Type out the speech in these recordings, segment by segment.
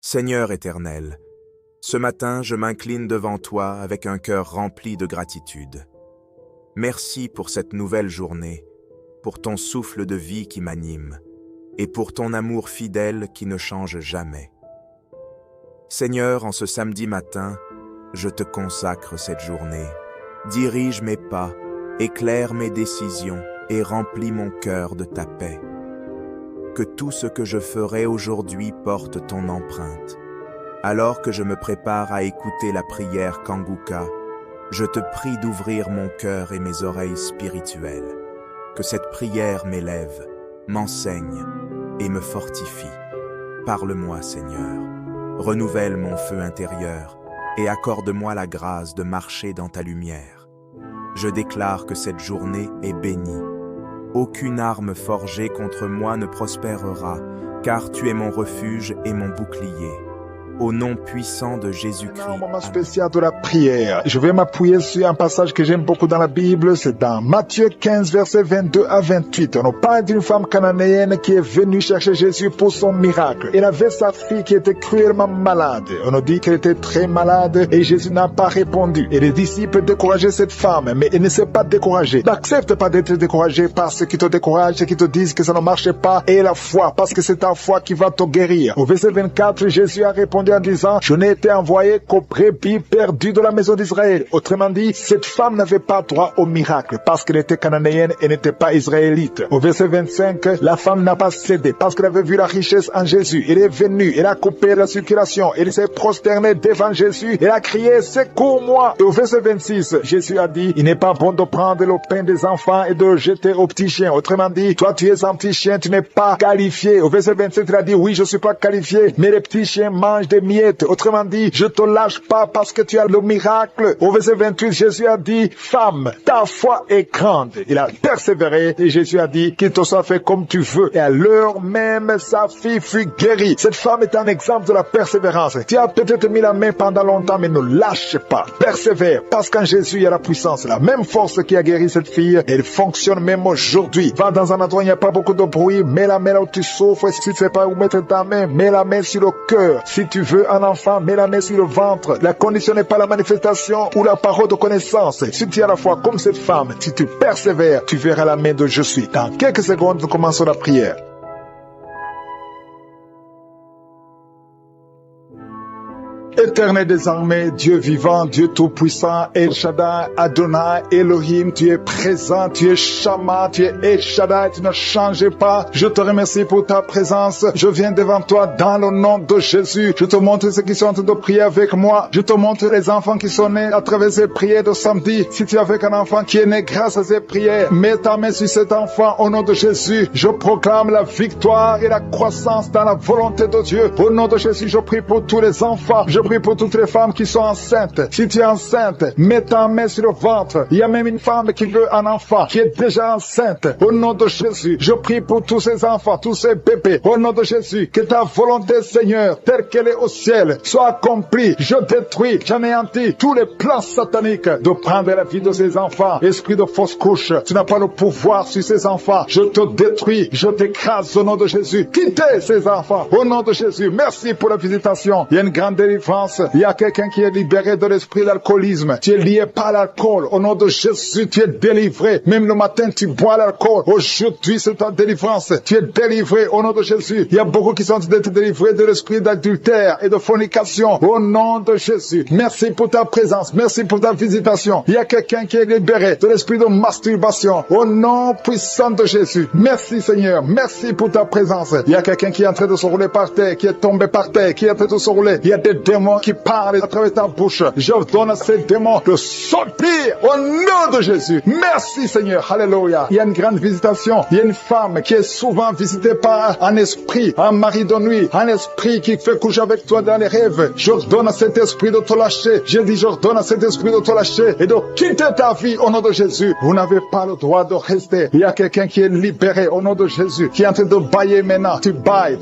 Seigneur éternel, ce matin je m'incline devant toi avec un cœur rempli de gratitude. Merci pour cette nouvelle journée, pour ton souffle de vie qui m'anime, et pour ton amour fidèle qui ne change jamais. Seigneur, en ce samedi matin, je te consacre cette journée. Dirige mes pas, éclaire mes décisions et remplis mon cœur de ta paix. Que tout ce que je ferai aujourd'hui porte ton empreinte. Alors que je me prépare à écouter la prière Kanguka, je te prie d'ouvrir mon cœur et mes oreilles spirituelles. Que cette prière m'élève, m'enseigne et me fortifie. Parle-moi, Seigneur. Renouvelle mon feu intérieur et accorde-moi la grâce de marcher dans ta lumière. Je déclare que cette journée est bénie. Aucune arme forgée contre moi ne prospérera, car tu es mon refuge et mon bouclier. Au nom puissant de Jésus-Christ. Un moment spécial de la prière. Je vais m'appuyer sur un passage que j'aime beaucoup dans la Bible. C'est dans Matthieu 15, versets 22 à 28. On nous parle d'une femme cananéenne qui est venue chercher Jésus pour son miracle. Elle avait sa fille qui était cruellement malade. On nous dit qu'elle était très malade et Jésus n'a pas répondu. Et les disciples décourageaient cette femme, mais elle ne s'est pas découragée. N'accepte pas d'être découragé par ceux qui te découragent, ceux qui te disent que ça ne marche pas. Et la foi, parce que c'est ta foi qui va te guérir. Au verset 24, Jésus a répondu en disant, je n'ai été envoyé qu'aux brebis perdues de la maison d'Israël. Autrement dit, cette femme n'avait pas droit au miracle parce qu'elle était cananéenne et n'était pas israélite. Au verset 25, la femme n'a pas cédé parce qu'elle avait vu la richesse en Jésus. Elle est venue, elle a coupé la circulation, elle s'est prosternée devant Jésus, elle a crié, secours-moi. Et au verset 26, Jésus a dit, il n'est pas bon de prendre le pain des enfants et de le jeter aux petits chiens. Autrement dit, toi tu es un petit chien, tu n'es pas qualifié. Au verset 27, il a dit, oui, je suis pas qualifié, mais les petits chiens mangent des miettes. Autrement dit, je te lâche pas parce que tu as le miracle. Au verset 28, Jésus a dit, femme, ta foi est grande. Il a persévéré et Jésus a dit, qu'il te soit fait comme tu veux. Et à l'heure même, sa fille fut guérie. Cette femme est un exemple de la persévérance. Tu as peut-être mis la main pendant longtemps, mais ne lâche pas. Persévère, parce qu'en Jésus, il y a la puissance. La même force qui a guéri cette fille, elle fonctionne même aujourd'hui. Va dans un endroit où il n'y a pas beaucoup de bruit, mets la main là où tu souffres. Si tu ne sais pas où mettre ta main, mets la main sur le cœur. Si tu veux un enfant, mets la main sur le ventre. La condition n'est pas la manifestation ou la parole de connaissance. Si tu as la foi comme cette femme, si tu persévères, tu verras la main de je suis. Dans quelques secondes, nous commençons la prière. Éternel des armées, Dieu vivant, Dieu tout-puissant, El Shaddai, Adonai, Elohim, tu es présent, tu es Shama, tu es El Shaddai, tu ne changes pas. Je te remercie pour ta présence. Je viens devant toi dans le nom de Jésus. Je te montre ceux qui sont en train de prier avec moi. Je te montre les enfants qui sont nés à travers ces prières de samedi. Si tu es avec un enfant qui est né grâce à ces prières, mets ta main sur cet enfant au nom de Jésus. Je proclame la victoire et la croissance dans la volonté de Dieu. Au nom de Jésus, je prie pour tous les enfants. Je prie pour toutes les femmes qui sont enceintes. Si tu es enceinte, mets ta main sur le ventre. Il y a même une femme qui veut un enfant, qui est déjà enceinte. Au nom de Jésus, je prie pour tous ces enfants, tous ces bébés. Au nom de Jésus, que ta volonté, Seigneur, telle qu'elle est au ciel, soit accomplie. Je détruis, j'anéantis tous les plans sataniques de prendre la vie de ces enfants. Esprit de fausse couche, tu n'as pas le pouvoir sur ces enfants. Je te détruis, je t'écrase au nom de Jésus. Quittez ces enfants. Au nom de Jésus, merci pour la visitation. Il y a une grande délivrance. Il y a quelqu'un qui est libéré de l'esprit d'alcoolisme. Tu es lié par l'alcool. Au nom de Jésus, tu es délivré. Même le matin, tu bois l'alcool. Aujourd'hui, c'est ta délivrance. Tu es délivré au nom de Jésus. Il y a beaucoup qui sont en train d'être délivrés de l'esprit d'adultère et de fornication. Au nom de Jésus. Merci pour ta présence. Merci pour ta visitation. Il y a quelqu'un qui est libéré de l'esprit de masturbation. Au nom puissant de Jésus. Merci Seigneur. Merci pour ta présence. Il y a quelqu'un qui est en train de se rouler par terre, qui est tombé par terre, qui est en train de se rouler. Il y a des démons qui parlent à travers ta bouche. Je donne à ces démons de sortir au nom de Jésus. Merci Seigneur. Alléluia. Il y a une grande visitation. Il y a une femme qui est souvent visitée par un esprit, un mari de nuit, un esprit qui fait coucher avec toi dans les rêves. Je donne à cet esprit de te lâcher. Je dis, je donne à cet esprit de te lâcher et de quitter ta vie au nom de Jésus. Vous n'avez pas le droit de rester. Il y a quelqu'un qui est libéré au nom de Jésus, qui est en train de bailler maintenant. Tu bailles.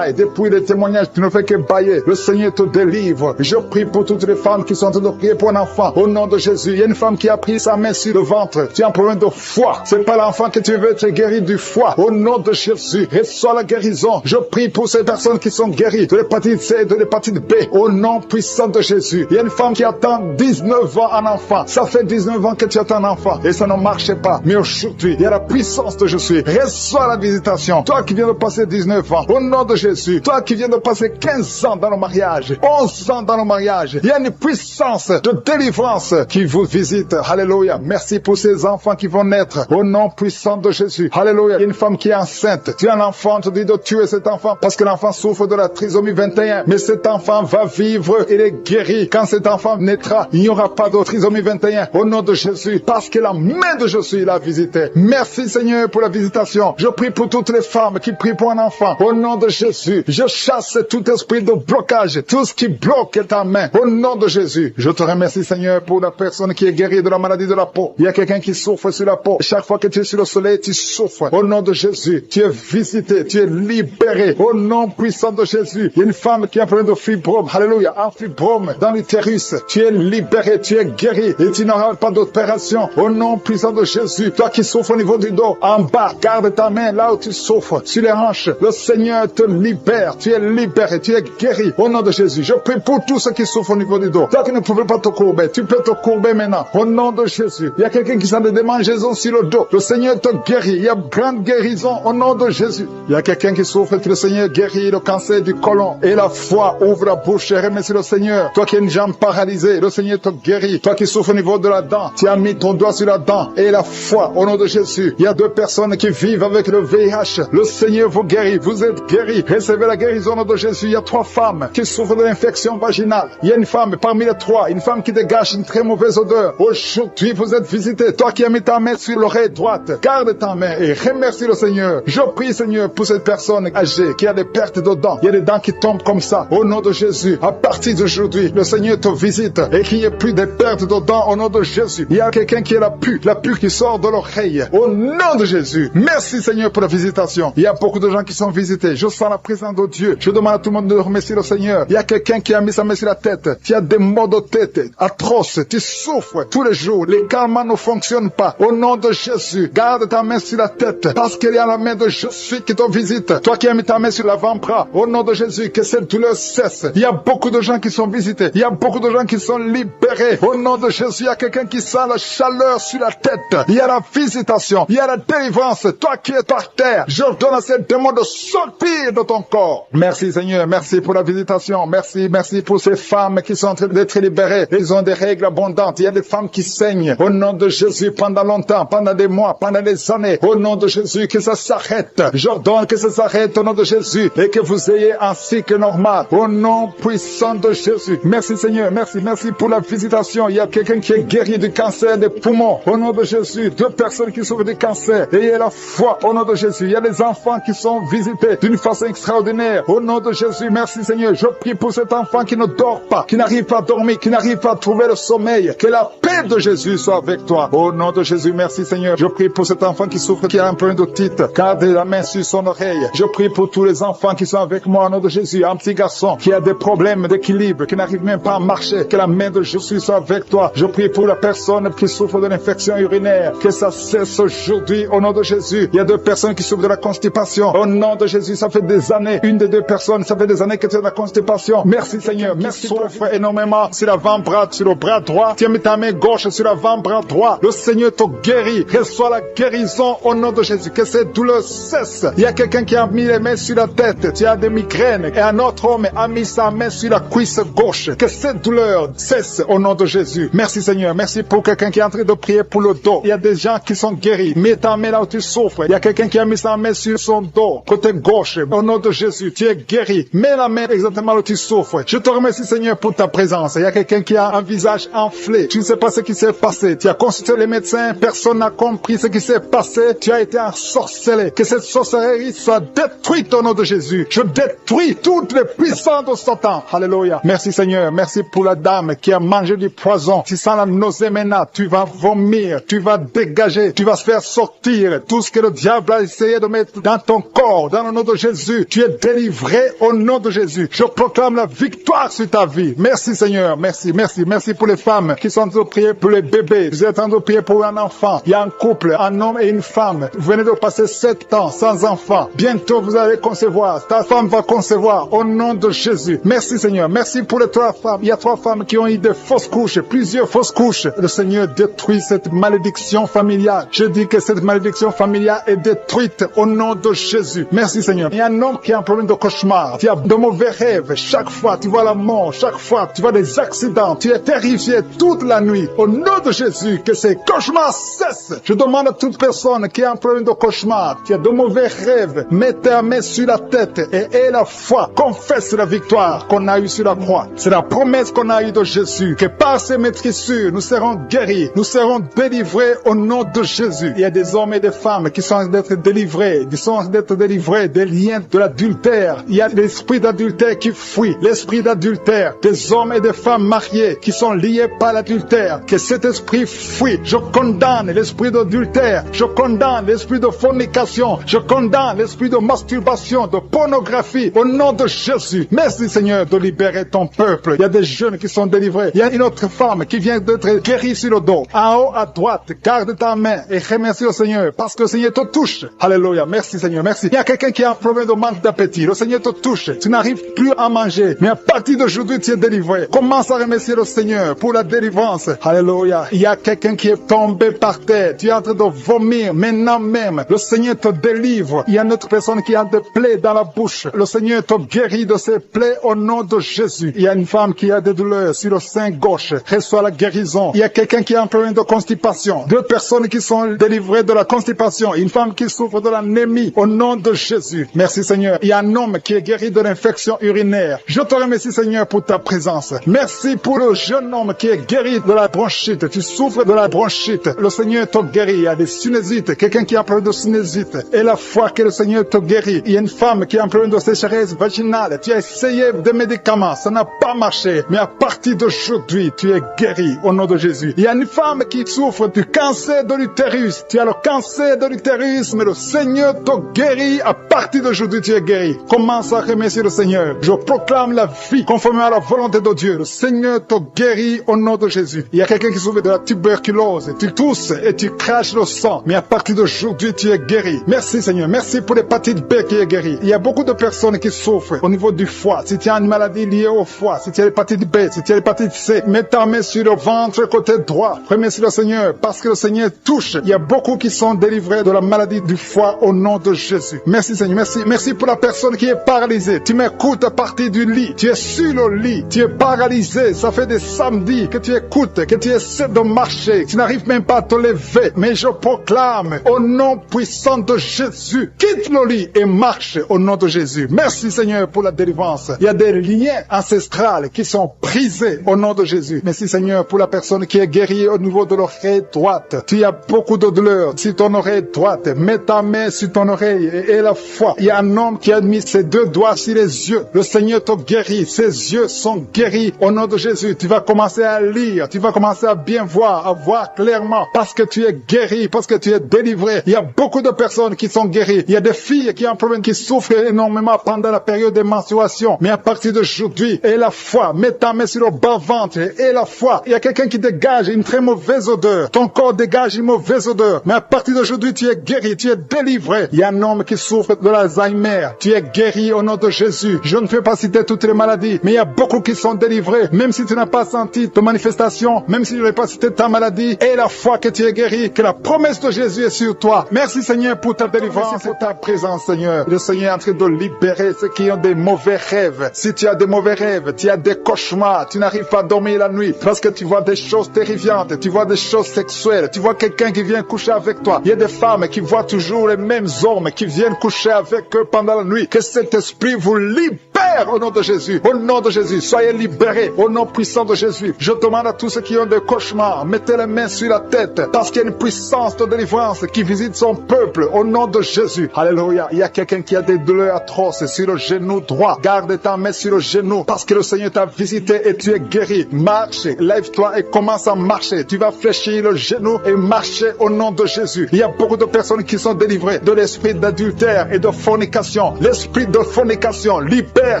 Depuis les témoignages, tu ne fais que bailler. Le Seigneur te délivre. vivre. Je prie pour toutes les femmes qui sont en train de prier pour un enfant. Au nom de Jésus, il y a une femme qui a pris sa main sur le ventre. Tu as un problème de foie. C'est pas l'enfant que tu veux être guéri du foie. Au nom de Jésus, reçois la guérison. Je prie pour ces personnes qui sont guéries de l'hépatite C, de l'hépatite B. Au nom puissant de Jésus. Il y a une femme qui attend 19 ans un enfant. Ça fait 19 ans que tu attends un enfant et ça ne marchait pas. Mais aujourd'hui, il y a la puissance de Jésus. Reçois la visitation. Toi qui viens de passer 19 ans, au nom de Jésus. Toi qui viens de passer 15 ans dans le mariage, 11 ans dans le mariage. Il y a une puissance de délivrance qui vous visite. Alléluia. Merci pour ces enfants qui vont naître. Au nom puissant de Jésus. Alléluia. Il y a une femme qui est enceinte. Tu as un enfant, tu dis de tuer cet enfant parce que l'enfant souffre de la trisomie 21. Mais cet enfant va vivre. Il est guéri. Quand cet enfant naîtra, il n'y aura pas de trisomie 21. Au nom de Jésus. Parce que la main de Jésus l'a visité. Merci Seigneur pour la visitation. Je prie pour toutes les femmes qui prient pour un enfant. Au nom de Jésus. Je chasse tout esprit de blocage. Tout ce qui bloque ta main. Au nom de Jésus. Je te remercie Seigneur pour la personne qui est guérie de la maladie de la peau. Il y a quelqu'un qui souffre sur la peau. Chaque fois que tu es sur le soleil, tu souffres. Au nom de Jésus. Tu es visité. Tu es libéré. Au nom puissant de Jésus. Il y a une femme qui a un problème de fibrome. Alléluia. Un fibrome dans l'utérus. Tu es libéré. Tu es guéri. Et tu n'auras pas d'opération. Au nom puissant de Jésus. Toi qui souffres au niveau du dos. En bas. Garde ta main là où tu souffres. Sur les hanches. Le Seigneur te libère. Tu es libéré. Tu es guéri. Au nom de Jésus. Je prie pour tous ceux qui souffrent au niveau du dos. Toi qui ne pouvais pas te courber. Tu peux te courber maintenant. Au nom de Jésus. Il y a quelqu'un qui sent des démangeaisons sur le dos. Le Seigneur te guérit. Il y a grande guérison au nom de Jésus. Il y a quelqu'un qui souffre que le Seigneur guérit le cancer du côlon. Et la foi ouvre la bouche et remercie le Seigneur. Toi qui as une jambe paralysée, le Seigneur te guérit. Toi qui souffres au niveau de la dent, tu as mis ton doigt sur la dent. Et la foi au nom de Jésus. Il y a 2 personnes qui vivent avec le VIH. Le Seigneur vous guérit. Vous êtes guéris. Recevez la guérison au nom de Jésus. Il y a 3 femmes qui souffrent de l'infection vaginale. Il y a une femme parmi les 3, une femme qui dégage une très mauvaise odeur. Aujourd'hui, vous êtes visité. Toi qui as mis ta main sur l'oreille droite, garde ta main et remercie le Seigneur. Je prie, Seigneur, pour cette personne âgée qui a des pertes de dents. Il y a des dents qui tombent comme ça. Au nom de Jésus, à partir d'aujourd'hui, le Seigneur te visite et qu'il n'y ait plus de pertes de dents au nom de Jésus. Il y a quelqu'un qui est la pu qui sort de l'oreille. Au nom de Jésus. Merci, Seigneur, pour la visitation. Il y a beaucoup de gens qui sont visités. Je sens la présence de Dieu. Je demande à tout le monde de remercier le Seigneur. Il y a quelqu'un qui a mis sa main sur la tête. Tu as des maux de tête atroces. Tu souffres tous les jours. Les calmants ne fonctionnent pas. Au nom de Jésus, garde ta main sur la tête parce qu'il y a la main de Jésus qui te visite. Toi qui as mis ta main sur l'avant-bras, au nom de Jésus, que cette douleur cesse. Il y a beaucoup de gens qui sont visités. Il y a beaucoup de gens qui sont libérés. Au nom de Jésus, il y a quelqu'un qui sent la chaleur sur la tête. Il y a la visitation. Il y a la délivrance. Toi qui es par terre, je donne à ces démons de sortir de ton corps. Merci Seigneur. Merci pour la visitation. Merci pour ces femmes qui sont en train d'être libérées. Ils ont des règles abondantes. Il y a des femmes qui saignent. Au nom de Jésus, pendant longtemps, pendant des mois, pendant des années. Au nom de Jésus, que ça s'arrête. J'ordonne que ça s'arrête au nom de Jésus et que vous ayez un cycle normal. Au nom puissant de Jésus. Merci Seigneur. Merci pour la visitation. Il y a quelqu'un qui est guéri du cancer des poumons. Au nom de Jésus. 2 personnes qui souffrent du cancer. Ayez la foi au nom de Jésus. Il y a des enfants qui sont visités d'une façon extraordinaire. Au nom de Jésus. Merci Seigneur. Je prie pour cet enfant qui ne dort pas, qui n'arrive pas à dormir, qui n'arrive pas à trouver le sommeil. Que la paix de Jésus soit avec toi. Au nom de Jésus, merci Seigneur. Je prie pour cet enfant qui souffre, qui a un peu d'otite. Garde la main sur son oreille. Je prie pour tous les enfants qui sont avec moi au nom de Jésus. Un petit garçon qui a des problèmes d'équilibre, qui n'arrive même pas à marcher. Que la main de Jésus soit avec toi. Je prie pour la personne qui souffre de l'infection urinaire. Que ça cesse aujourd'hui au nom de Jésus. Il y a 2 personnes qui souffrent de la constipation. Au nom de Jésus, ça fait des années. Une des 2 personnes, ça fait des années que tu as de la constipation. Merci Seigneur. Merci pour souffre énormément sur l'avant-bras, sur le bras droit. Tu as mis ta main gauche sur l'avant-bras droit. Le Seigneur te guérit. Reçois la guérison au nom de Jésus. Que cette douleur cesse. Il y a quelqu'un qui a mis les mains sur la tête. Tu as des migraines. Et un autre homme a mis sa main sur la cuisse gauche. Que cette douleur cesse au nom de Jésus. Merci Seigneur. Merci pour quelqu'un qui est en train de prier pour le dos. Il y a des gens qui sont guéris. Mets ta main là où tu souffres. Il y a quelqu'un qui a mis sa main sur son dos, côté gauche. Au nom de Jésus, tu es guéri. Mets la main exactement là où tu souffres. Je te remercie Seigneur pour ta présence. Il y a quelqu'un qui a un visage enflé. Tu ne sais pas ce qui s'est passé. Tu as consulté les médecins. Personne n'a compris ce qui s'est passé. Tu as été ensorcelé. Que cette sorcellerie soit détruite au nom de Jésus. Je détruis toutes les puissances de Satan. Alléluia. Merci Seigneur. Merci pour la dame qui a mangé du poison. Tu sens la nausée maintenant. Tu vas vomir. Tu vas dégager. Tu vas se faire sortir tout ce que le diable a essayé de mettre dans ton corps. Dans le nom de Jésus. Tu es délivré au nom de Jésus. Je proclame la victoire victoire sur ta vie. Merci Seigneur, merci, merci, merci pour les femmes qui sont en train de prier pour les bébés. Vous êtes en train de prier pour un enfant. Il y a un couple, un homme et une femme. Vous venez de passer 7 ans sans enfant. Bientôt vous allez concevoir. Ta femme va concevoir au nom de Jésus. Merci Seigneur, merci pour les 3 femmes. Il y a 3 femmes qui ont eu des fausses couches, plusieurs fausses couches. Le Seigneur détruit cette malédiction familiale. Je dis que cette malédiction familiale est détruite au nom de Jésus. Merci Seigneur. Il y a un homme qui a un problème de cauchemar. Tu as de mauvais rêves. Chaque fois tu vois la mort, chaque fois tu vois des accidents. Tu es terrifié toute la nuit. Au nom de Jésus, que ces cauchemars cessent. Je demande à toute personne qui a un problème de cauchemar, qui a de mauvais rêves, mets ta main sur la tête et aie la foi. Confesse la victoire qu'on a eue sur la croix. C'est la promesse qu'on a eue de Jésus, que par ces maîtrissures, nous serons guéris, nous serons délivrés au nom de Jésus. Il y a des hommes et des femmes qui sont en train d'être délivrés, des liens de l'adultère. Il y a l'esprit d'adultère qui fuit, l'esprit d'adultère, des hommes et des femmes mariés qui sont liés par l'adultère. Que cet esprit fuit. Je condamne l'esprit d'adultère, je condamne l'esprit de fornication, je condamne l'esprit de masturbation, de pornographie au nom de Jésus. Merci Seigneur de libérer ton peuple. Il y a des jeunes qui sont délivrés. Il y a une autre femme qui vient d'être guérie sur le dos. En haut à droite, garde ta main et remercie le Seigneur parce que le Seigneur te touche. Alléluia. Merci Seigneur, merci. Il y a quelqu'un qui a un problème de manque d'appétit. Le Seigneur te touche. Tu n'arrives plus à manger, mais à partir d'aujourd'hui tu es délivré. Commence à remercier le Seigneur pour la délivrance. Alléluia. Il y a quelqu'un qui est tombé par terre. Tu es en train de vomir maintenant même. Le Seigneur te délivre. Il y a une autre personne qui a des plaies dans la bouche. Le Seigneur te guérit de ces plaies au nom de Jésus. Il y a une femme qui a des douleurs sur le sein gauche. Reçoit la guérison. Il y a quelqu'un qui a un problème de constipation. 2 personnes qui sont délivrées de la constipation. Une femme qui souffre de l'anémie au nom de Jésus. Merci Seigneur. Il y a un homme qui est guéri de l'infection urinaire. Je te remercie Seigneur pour ta présence. Merci pour le jeune homme qui est guéri de la bronchite. Tu souffres de la bronchite. Le Seigneur te guérit. Il y a des sinusites. Quelqu'un qui a un problème de sinusite. Et la foi que le Seigneur te guérit. Il y a une femme qui a un problème de sécheresse vaginale. Tu as essayé des médicaments. Ça n'a pas marché. Mais à partir d'aujourd'hui, tu es guéri au nom de Jésus. Il y a une femme qui souffre du cancer de l'utérus. Tu as le cancer de l'utérus, mais le Seigneur te guérit. À partir d'aujourd'hui, tu es guéri. Commence à remercier le Seigneur. Je proclame la vie conformément à la volonté de Dieu. Le Seigneur te guérit au nom de Jésus. Il y a quelqu'un qui souffre de la tuberculose. Tu tousses et tu craches le sang. Mais à partir d'aujourd'hui, tu es guéri. Merci Seigneur. Merci pour l'hépatite B qui est guérie. Il y a beaucoup de personnes qui souffrent au niveau du foie. Si tu as une maladie liée au foie, si tu as l'hépatite B, si tu as l'hépatite C, mets ta main sur le ventre côté droit. Remercie le Seigneur parce que le Seigneur touche. Il y a beaucoup qui sont délivrés de la maladie du foie au nom de Jésus. Merci Seigneur. Merci. Merci pour la personne qui est paralysée. Tu m'écoutes à partir du lit. Tu es sur le lit. Tu es paralysé. Ça fait des samedis que tu écoutes, que tu essaies de marcher. Tu n'arrives même pas à te lever. Mais je proclame au nom puissant de Jésus, quitte le lit et marche au nom de Jésus. Merci Seigneur pour la délivrance. Il y a des liens ancestrales qui sont brisés au nom de Jésus. Merci Seigneur pour la personne qui est guérie au niveau de l'oreille droite. Tu as beaucoup de douleur sur ton oreille droite. Mets ta main sur ton oreille et la foi. Il y a un homme qui a mis ses 2 doigts sur les yeux. Le Seigneur te guérit. Ses yeux sont guéris au nom de Jésus. Tu vas commencer à lire. Tu vas commencer à bien voir, à voir clairement parce que tu es guéri, parce que tu es délivré. Il y a beaucoup de personnes qui sont guéries. Il y a des filles qui ont un problème, qui souffrent énormément pendant la période de menstruation. Mais à partir d'aujourd'hui, et la foi, mets ta main sur le bas-ventre et la foi. Il y a quelqu'un qui dégage une très mauvaise odeur. Ton corps dégage une mauvaise odeur. Mais à partir d'aujourd'hui, tu es guéri, tu es délivré. Il y a un homme qui souffre de l'Alzheimer. Tu es guéri au nom de Jésus. Je ne fais pas citer toutes les maladies, mais il y a beaucoup qui sont délivrés. Même si tu n'as pas senti de manifestation, même si je n'ai pas cité ta maladie, et la foi que tu es guéri, que la promesse de Jésus est sur toi. Merci Seigneur pour ta délivrance, pour ta présence Seigneur. Le Seigneur est en train de libérer ceux qui ont des mauvais rêves. Si tu as des mauvais rêves, tu as des cauchemars, tu n'arrives pas à dormir la nuit parce que tu vois des choses terrifiantes, tu vois des choses sexuelles, tu vois quelqu'un qui vient coucher avec toi. Il y a des femmes qui voient toujours les mêmes hommes qui viennent coucher avec eux pendant la nuit. Que cet esprit vous libère au nom de Jésus. Au nom de Jésus, soyez libérés au nom puissant de Jésus. Je demande à tous ceux qui ont des cauchemars, mettez les mains sur la tête parce qu'il y a une puissance de délivrance qui visite son peuple au nom de Jésus. Alléluia. Il y a quelqu'un qui a des douleurs atroces sur le genou droit. Garde ta main sur le genou parce que le Seigneur t'a visité et tu es guéri. Marche, lève-toi et commence à marcher. Tu vas fléchir le genou et marcher au nom de Jésus. Il y a beaucoup de personnes qui sont délivrées de l'esprit d'adultère et de fornication. L'esprit de fornication, libère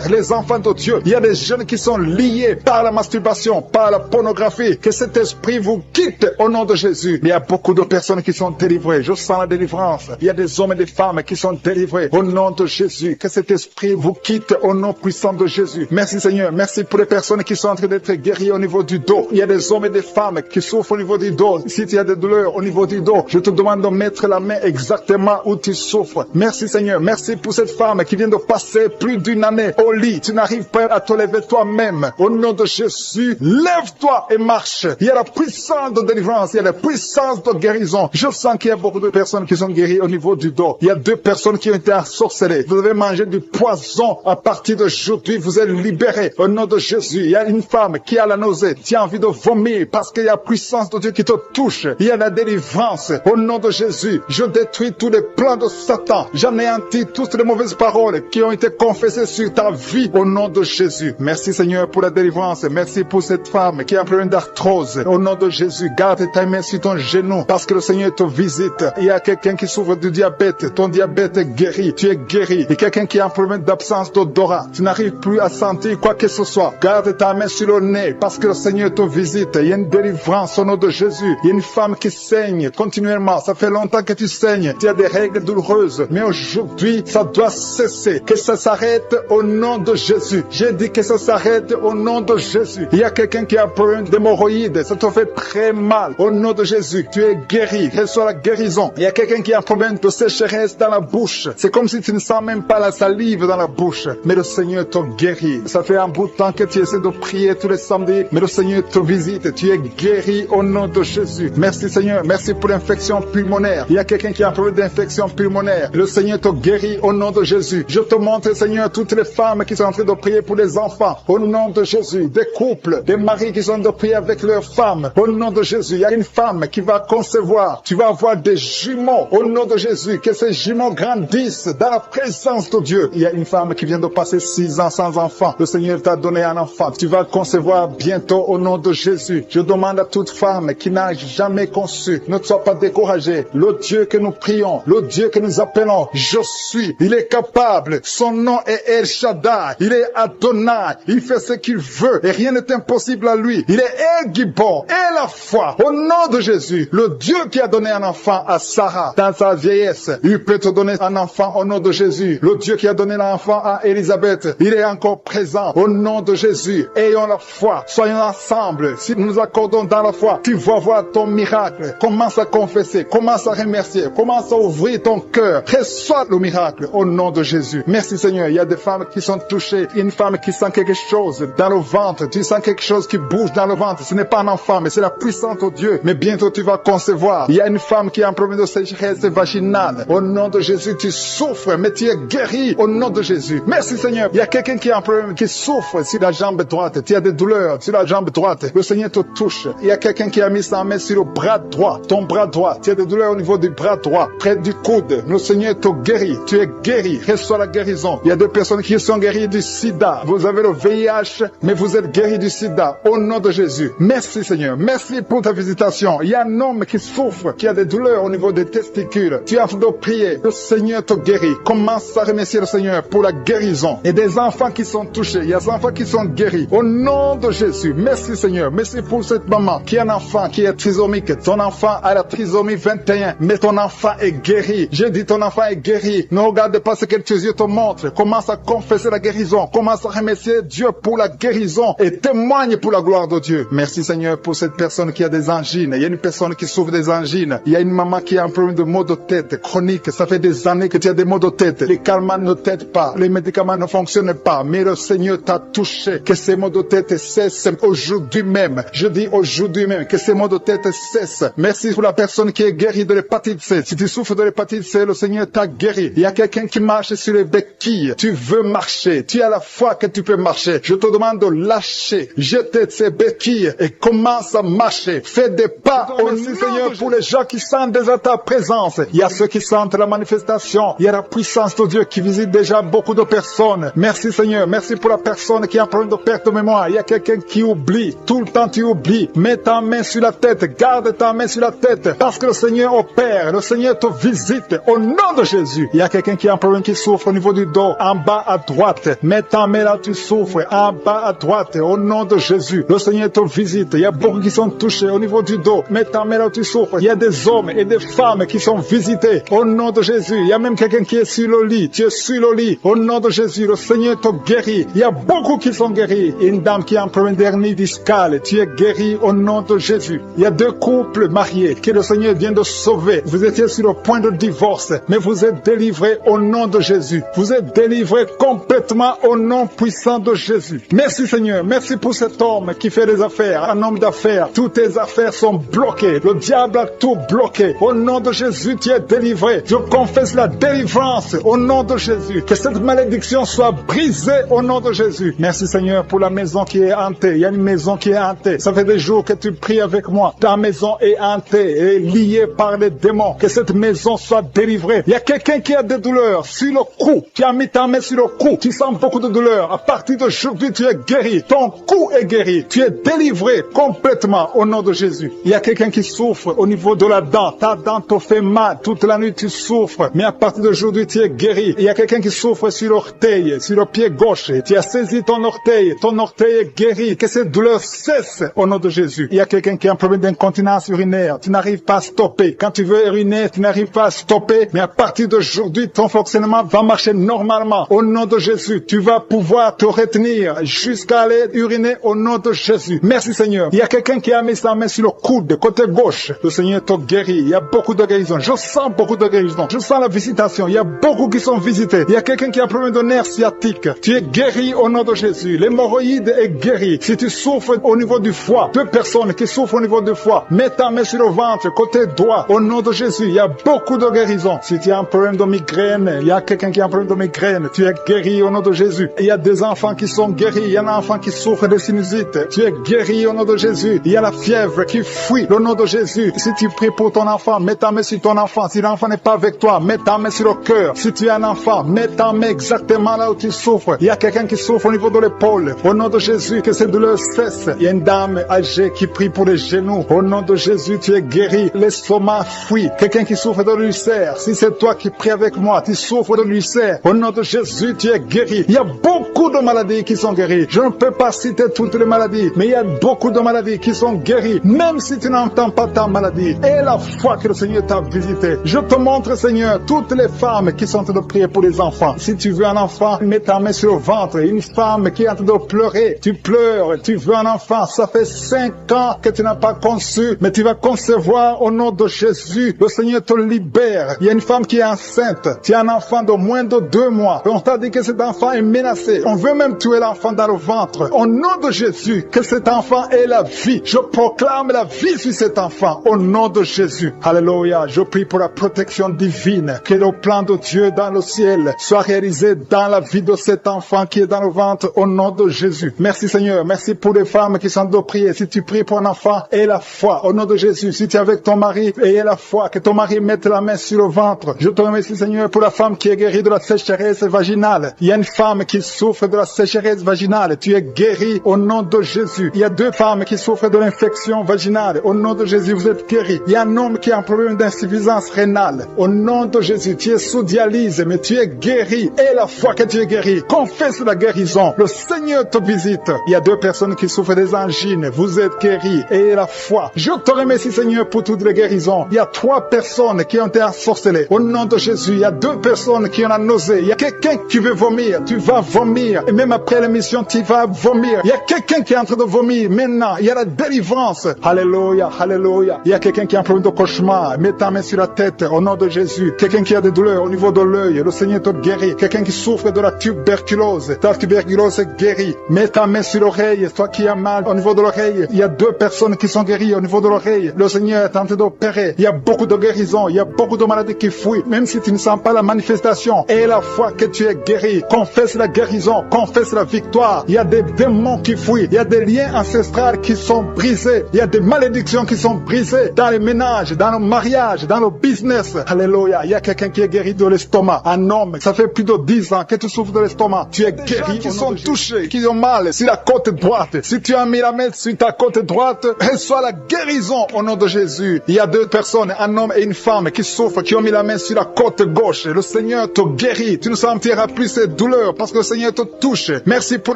libère les enfants de Dieu. Il y a des jeunes qui sont liés par la masturbation, par la pornographie. Que cet esprit vous quitte au nom de Jésus. Il y a beaucoup de personnes qui sont délivrées. Je sens la délivrance. Il y a des hommes et des femmes qui sont délivrés au nom de Jésus. Que cet esprit vous quitte au nom puissant de Jésus. Merci Seigneur. Merci pour les personnes qui sont en train d'être guéries au niveau du dos. Il y a des hommes et des femmes qui souffrent au niveau du dos. Si tu as des douleurs au niveau du dos, je te demande de mettre la main exactement où tu souffres. Merci Seigneur. Merci pour cette femme qui vient de passer plus d'une année au lit. Tu n'arrives pas à te lever toi-même. Au nom de Jésus, lève-toi et marche. Il y a la puissance de délivrance. Il y a la puissance de guérison. Je sens qu'il y a beaucoup de personnes qui sont guéries au niveau du dos. Il y a 2 personnes qui ont été ensorcelées. Vous avez mangé du poison. À partir d'aujourd'hui, vous êtes libérés. Au nom de Jésus, il y a une femme qui a la nausée. Tu as envie de vomir parce qu'il y a la puissance de Dieu qui te touche. Il y a la délivrance. Au nom de Jésus, je détruis tous les plans de Satan. J'anéantis toutes les mauvaises paroles qui ont été confessées sur ta vie. Au nom de Jésus. Merci Seigneur pour la délivrance. Merci pour cette femme qui a un problème d'arthrose. Au nom de Jésus, garde ta main sur ton genou parce que le Seigneur te visite. Il y a quelqu'un qui souffre du diabète. Ton diabète est guéri. Tu es guéri. Et quelqu'un qui a un problème d'absence d'odorat. Tu n'arrives plus à sentir quoi que ce soit. Garde ta main sur le nez parce que le Seigneur te visite. Il y a une délivrance au nom de Jésus. Il y a une femme qui saigne continuellement. Ça fait longtemps que tu saignes. Tu as des règles douloureuses. Mais aujourd'hui, ça doit cesser. Que ça s'arrête au nom de Jésus. J'ai dit que ça s'arrête au nom de Jésus. Il y a quelqu'un qui a un problème d'hémorroïdes. Ça te fait très mal. Au nom de Jésus, tu es guéri. Reçois la guérison. Il y a quelqu'un qui a un problème de sécheresse dans la bouche. C'est comme si tu ne sens même pas la salive dans la bouche. Mais le Seigneur te guérit. Ça fait un bout de temps que tu essaies de prier tous les samedis. Mais le Seigneur te visite. Tu es guéri au nom de Jésus. Merci Seigneur. Merci pour l'infection pulmonaire. Il y a quelqu'un qui a un problème d'infection pulmonaire. Le Seigneur te guérit au nom de Jésus. Je te montre Seigneur toutes les femmes qui sont en train de prier pour les enfants. Au nom de Jésus. Des couples, des maris qui sont en train de prier avec leurs femmes. Au nom de Jésus. Il y a une femme qui va concevoir. Tu vas avoir des jumeaux. Au nom de Jésus. Que ces jumeaux grandissent dans la présence de Dieu. Il y a une femme qui vient de passer 6 ans sans enfant. Le Seigneur t'a donné un enfant. Tu vas concevoir bientôt au nom de Jésus. Je demande à toute femme qui n'a jamais conçu, ne sois pas découragée. Le Dieu que nous prions, le Dieu que nous appelons, je suis. Il est capable. Son nom est El Shaddai. Il est Adonai. Il fait ce qu'il veut et rien n'est impossible à lui. Il est El Gibor et la foi. Au nom de Jésus, le Dieu qui a donné un enfant à Sarah dans sa vieillesse, il peut te donner un enfant au nom de Jésus. Le Dieu qui a donné l'enfant à Élisabeth, il est encore présent au nom de Jésus. Ayons la foi. Soyons ensemble. Si nous nous accordons dans la foi, tu vas voir ton miracle. Commence à confesser. Commence à remercier. Commence à ouvrir ton cœur. Reçois le miracle au nom de Jésus. Merci Seigneur. Il y a des femmes qui sont touchées. Il y a une femme qui sent quelque chose dans le ventre. Tu sens quelque chose qui bouge dans le ventre. Ce n'est pas un enfant, mais c'est la puissance de Dieu. Mais bientôt tu vas concevoir. Il y a une femme qui a un problème de sécheresse vaginale. Au nom de Jésus, tu souffres, mais tu es guéri au nom de Jésus. Merci Seigneur. Il y a quelqu'un qui a un problème, qui souffre sur la jambe droite. Tu as des douleurs sur la jambe droite. Le Seigneur te touche. Il y a quelqu'un qui a mis sa main sur le bras droit. Ton bras droit. Tu as des douleurs au niveau du bras droit, près du coude. Le Seigneur te guérit. Tu es guéri. Reçois la guérison. Il y a des personnes qui sont guéries du sida. Vous avez le VIH, mais vous êtes guéris du sida. Au nom de Jésus. Merci Seigneur. Merci pour ta visitation. Il y a un homme qui souffre, qui a des douleurs au niveau des testicules. Tu as envie de prier. Le Seigneur te guérit. Commence à remercier le Seigneur pour la guérison. Et des enfants qui sont touchés. Il y a des enfants qui sont guéris. Au nom de Jésus. Merci Seigneur. Merci pour cette maman qui a un enfant qui est trisomique. Ton enfant a la trisomie 21. Mais ton enfant est guéri. J'ai dit ton enfant est guéri. Ne regarde pas ce que tes yeux te montrent. Commence à confesser la guérison. Commence à remercier Dieu pour la guérison. Et témoigne pour la gloire de Dieu. Merci Seigneur pour cette personne qui a des angines. Il y a une personne qui souffre des angines. Il y a une maman qui a un problème de maux de tête chronique. Ça fait des années que tu as des maux de tête. Les calmants ne t'aident pas. Les médicaments ne fonctionnent pas. Mais le Seigneur t'a touché. Que ces maux de tête cessent aujourd'hui même. Je dis aujourd'hui même que ces maux de tête cessent. Merci pour la personne qui est guérie de l'hépatite C. Si tu souffres de l'hépatite C, le Seigneur t'a guéri. Il y a quelqu'un qui marche sur les béquilles. Tu veux marcher. Tu as la foi que tu peux marcher. Je te demande de lâcher. Jeter ces béquilles et commence à marcher. Fais des pas. Merci Seigneur pour les gens qui sentent déjà ta présence. Il y a ceux qui sentent la manifestation. Il y a la puissance de Dieu qui visite déjà beaucoup de personnes. Merci Seigneur. Merci pour la personne qui a un problème de perte de mémoire. Il y a quelqu'un qui oublie. Tout le temps tu oublies. Mets ta main sur la tête. Garde ta main sur la tête. Parce que le Seigneur opère. Le Seigneur te visite. Au nom de Jésus. Il y a quelqu'un qui a un problème qui souffre au niveau du dos. En bas à droite. droite. Mets ta main là où tu souffres, en bas à droite, au nom de Jésus. Le Seigneur te visite. Il y a beaucoup qui sont touchés au niveau du dos. Mets ta main là où tu souffres. Il y a des hommes et des femmes qui sont visités au nom de Jésus. Il y a même quelqu'un qui est sur le lit. Tu es sur le lit. Au nom de Jésus, le Seigneur te guérit. Il y a beaucoup qui sont guéris. Une dame qui a un problème d'hernie discale. Tu es guéri au nom de Jésus. Il y a deux couples mariés que le Seigneur vient de sauver. Vous étiez sur le point de divorce, mais vous êtes délivrés au nom de Jésus. Vous êtes délivrés complètement au nom puissant de Jésus. Merci Seigneur. Merci pour cet homme qui fait des affaires. Un homme d'affaires. Toutes tes affaires sont bloquées. Le diable a tout bloqué. Au nom de Jésus, tu es délivré. Je confesse la délivrance au nom de Jésus. Que cette malédiction soit brisée au nom de Jésus. Merci Seigneur pour la maison qui est hantée. Il y a une maison qui est hantée. Ça fait des jours que tu pries avec moi. Ta maison est hantée et liée par les démons. Que cette maison soit délivrée. Il y a quelqu'un qui a des douleurs sur le cou. Tu as mis ta main sur le cou. Tu sens beaucoup de douleurs. À partir d'aujourd'hui, tu es guéri. Ton cou est guéri. Tu es délivré complètement au nom de Jésus. Il y a quelqu'un qui souffre au niveau de la dent. Ta dent te fait mal. Toute la nuit, tu souffres. Mais à partir d'aujourd'hui, tu es guéri. Il y a quelqu'un qui souffre sur l'orteil, sur le pied gauche. Tu as saisi ton orteil. Ton orteil est guéri. Que cette douleur cesse au nom de Jésus. Il y a quelqu'un qui a un problème d'incontinence urinaire. Tu n'arrives pas à stopper. Quand tu veux uriner, tu n'arrives pas à stopper. Mais à partir d'aujourd'hui, ton fonctionnement va marcher normalement. Au nom de Jésus, tu vas pouvoir te retenir jusqu'à aller uriner au nom de Jésus. Merci Seigneur. Il y a quelqu'un qui a mis sa main sur le coude, côté gauche. Le Seigneur te guérit. Il y a beaucoup de guérison. Je sens beaucoup de guérison. Je sens la visitation. Il y a beaucoup qui sont visités. Il y a quelqu'un qui a un problème de nerf sciatique. Tu es guéri au nom de Jésus. L'hémorroïde est guéri. Si tu souffres au niveau du foie, deux personnes qui souffrent au niveau du foie, mets ta main sur le ventre, côté droit. Au nom de Jésus, il y a beaucoup de guérison. Si tu as un problème de migraine, il y a quelqu'un qui a un problème de migraine. Tu es guéri au nom de Jésus. Il y a des enfants qui sont guéris. Il y a un enfant qui souffre de sinusite. Tu es guéri au nom de Jésus. Il y a la fièvre qui fuit au nom de Jésus. Si tu pries pour ton enfant, mets ta main sur ton enfant. Si l'enfant n'est pas avec toi, mets ta main sur le cœur. Si tu es un enfant, mets ta main exactement là où tu souffres. Il y a quelqu'un qui souffre au niveau de l'épaule. Au nom de Jésus, que cette douleur cesse. Il y a une dame âgée qui prie pour les genoux. Au nom de Jésus, tu es guéri. L'estomac fuit. Quelqu'un qui souffre de l'ulcère. Si c'est toi qui pries avec moi, tu souffres de l'ulcère. Au nom de Jésus, tu es guéri. Il y a beaucoup de maladies qui sont guéries. Je ne peux pas citer toutes les maladies, mais il y a beaucoup de maladies qui sont guéries, même si tu n'entends pas ta maladie. Et la foi que le Seigneur t'a visité. Je te montre, Seigneur, toutes les femmes qui sont en train de prier pour les enfants. Si tu veux un enfant, mets ta main sur le ventre. Une femme qui est en train de pleurer, tu pleures, tu veux un enfant. Ça fait 5 ans que tu n'as pas conçu, mais tu vas concevoir au nom de Jésus. Le Seigneur te libère. Il y a une femme qui est enceinte. Tu as un enfant de moins de 2 mois. On t'a dit que cet enfant est menacé. On veut même tuer l'enfant dans le ventre. Au nom de Jésus, que cet enfant ait la vie. Je proclame la vie sur cet enfant. Au nom de Jésus. Alléluia. Je prie pour la protection divine. Que le plan de Dieu dans le ciel soit réalisé dans la vie de cet enfant qui est dans le ventre. Au nom de Jésus. Merci Seigneur. Merci pour les femmes qui sont de prier. Si tu pries pour un enfant, aie la foi. Au nom de Jésus. Si tu es avec ton mari, aie la foi. Que ton mari mette la main sur le ventre. Je te remercie Seigneur pour la femme qui est guérie de la sécheresse vaginale. Il y a une femme qui souffre de la sécheresse vaginale. Tu es guéri au nom de Jésus. Il y a 2 femmes qui souffrent de l'infection vaginale. Au nom de Jésus, vous êtes guéris. Il y a un homme qui a un problème d'insuffisance rénale. Au nom de Jésus, tu es sous dialyse, mais tu es guéri. Et la foi que tu es guéri, confesse la guérison. Le Seigneur te visite. Il y a 2 personnes qui souffrent des angines. Vous êtes guéris. Et la foi. Je te remercie Seigneur pour toutes les guérisons. Il y a 3 personnes qui ont été ensorcelées. Au nom de Jésus, il y a 2 personnes qui ont la nausée. Il y a quelqu'un qui veut vomir. Tu vas vomir. Et même après l'émission, tu vas vomir. Il y a quelqu'un qui est en train de vomir. Maintenant, il y a la délivrance. Alléluia, alléluia. Il y a quelqu'un qui a un problème de cauchemar. Mets ta main sur la tête au nom de Jésus. Quelqu'un qui a des douleurs au niveau de l'œil. Le Seigneur te guérit. Quelqu'un qui souffre de la tuberculose. Ta tuberculose est guérie. Mets ta main sur l'oreille. Toi qui as mal au niveau de l'oreille. Il y a 2 personnes qui sont guéries au niveau de l'oreille. Le Seigneur est en train d'opérer. Il y a beaucoup de guérisons. Il y a beaucoup de maladies qui fuient. Même si tu ne sens pas la manifestation. Et la foi que tu es guéri. Confesse la guérison. Confesse la victoire. Il y a des démons qui fuient. Il y a des liens ancestraux qui sont brisés. Il y a des malédictions qui sont brisées dans les ménages, dans le mariage, dans le business. Alléluia. Il y a quelqu'un qui est guéri de l'estomac. Un homme, ça fait plus de 10 ans que tu souffres de l'estomac. Tu es guéri. Qui sont touchés, qui ont mal sur la côte droite. Si tu as mis la main sur ta côte droite, reçois la guérison au nom de Jésus. Il y a 2 personnes, un homme et une femme qui souffrent, qui ont mis la main sur la côte gauche. Le Seigneur te guérit. Tu ne sentiras plus ces douleur parce que le Seigneur te touche. Merci pour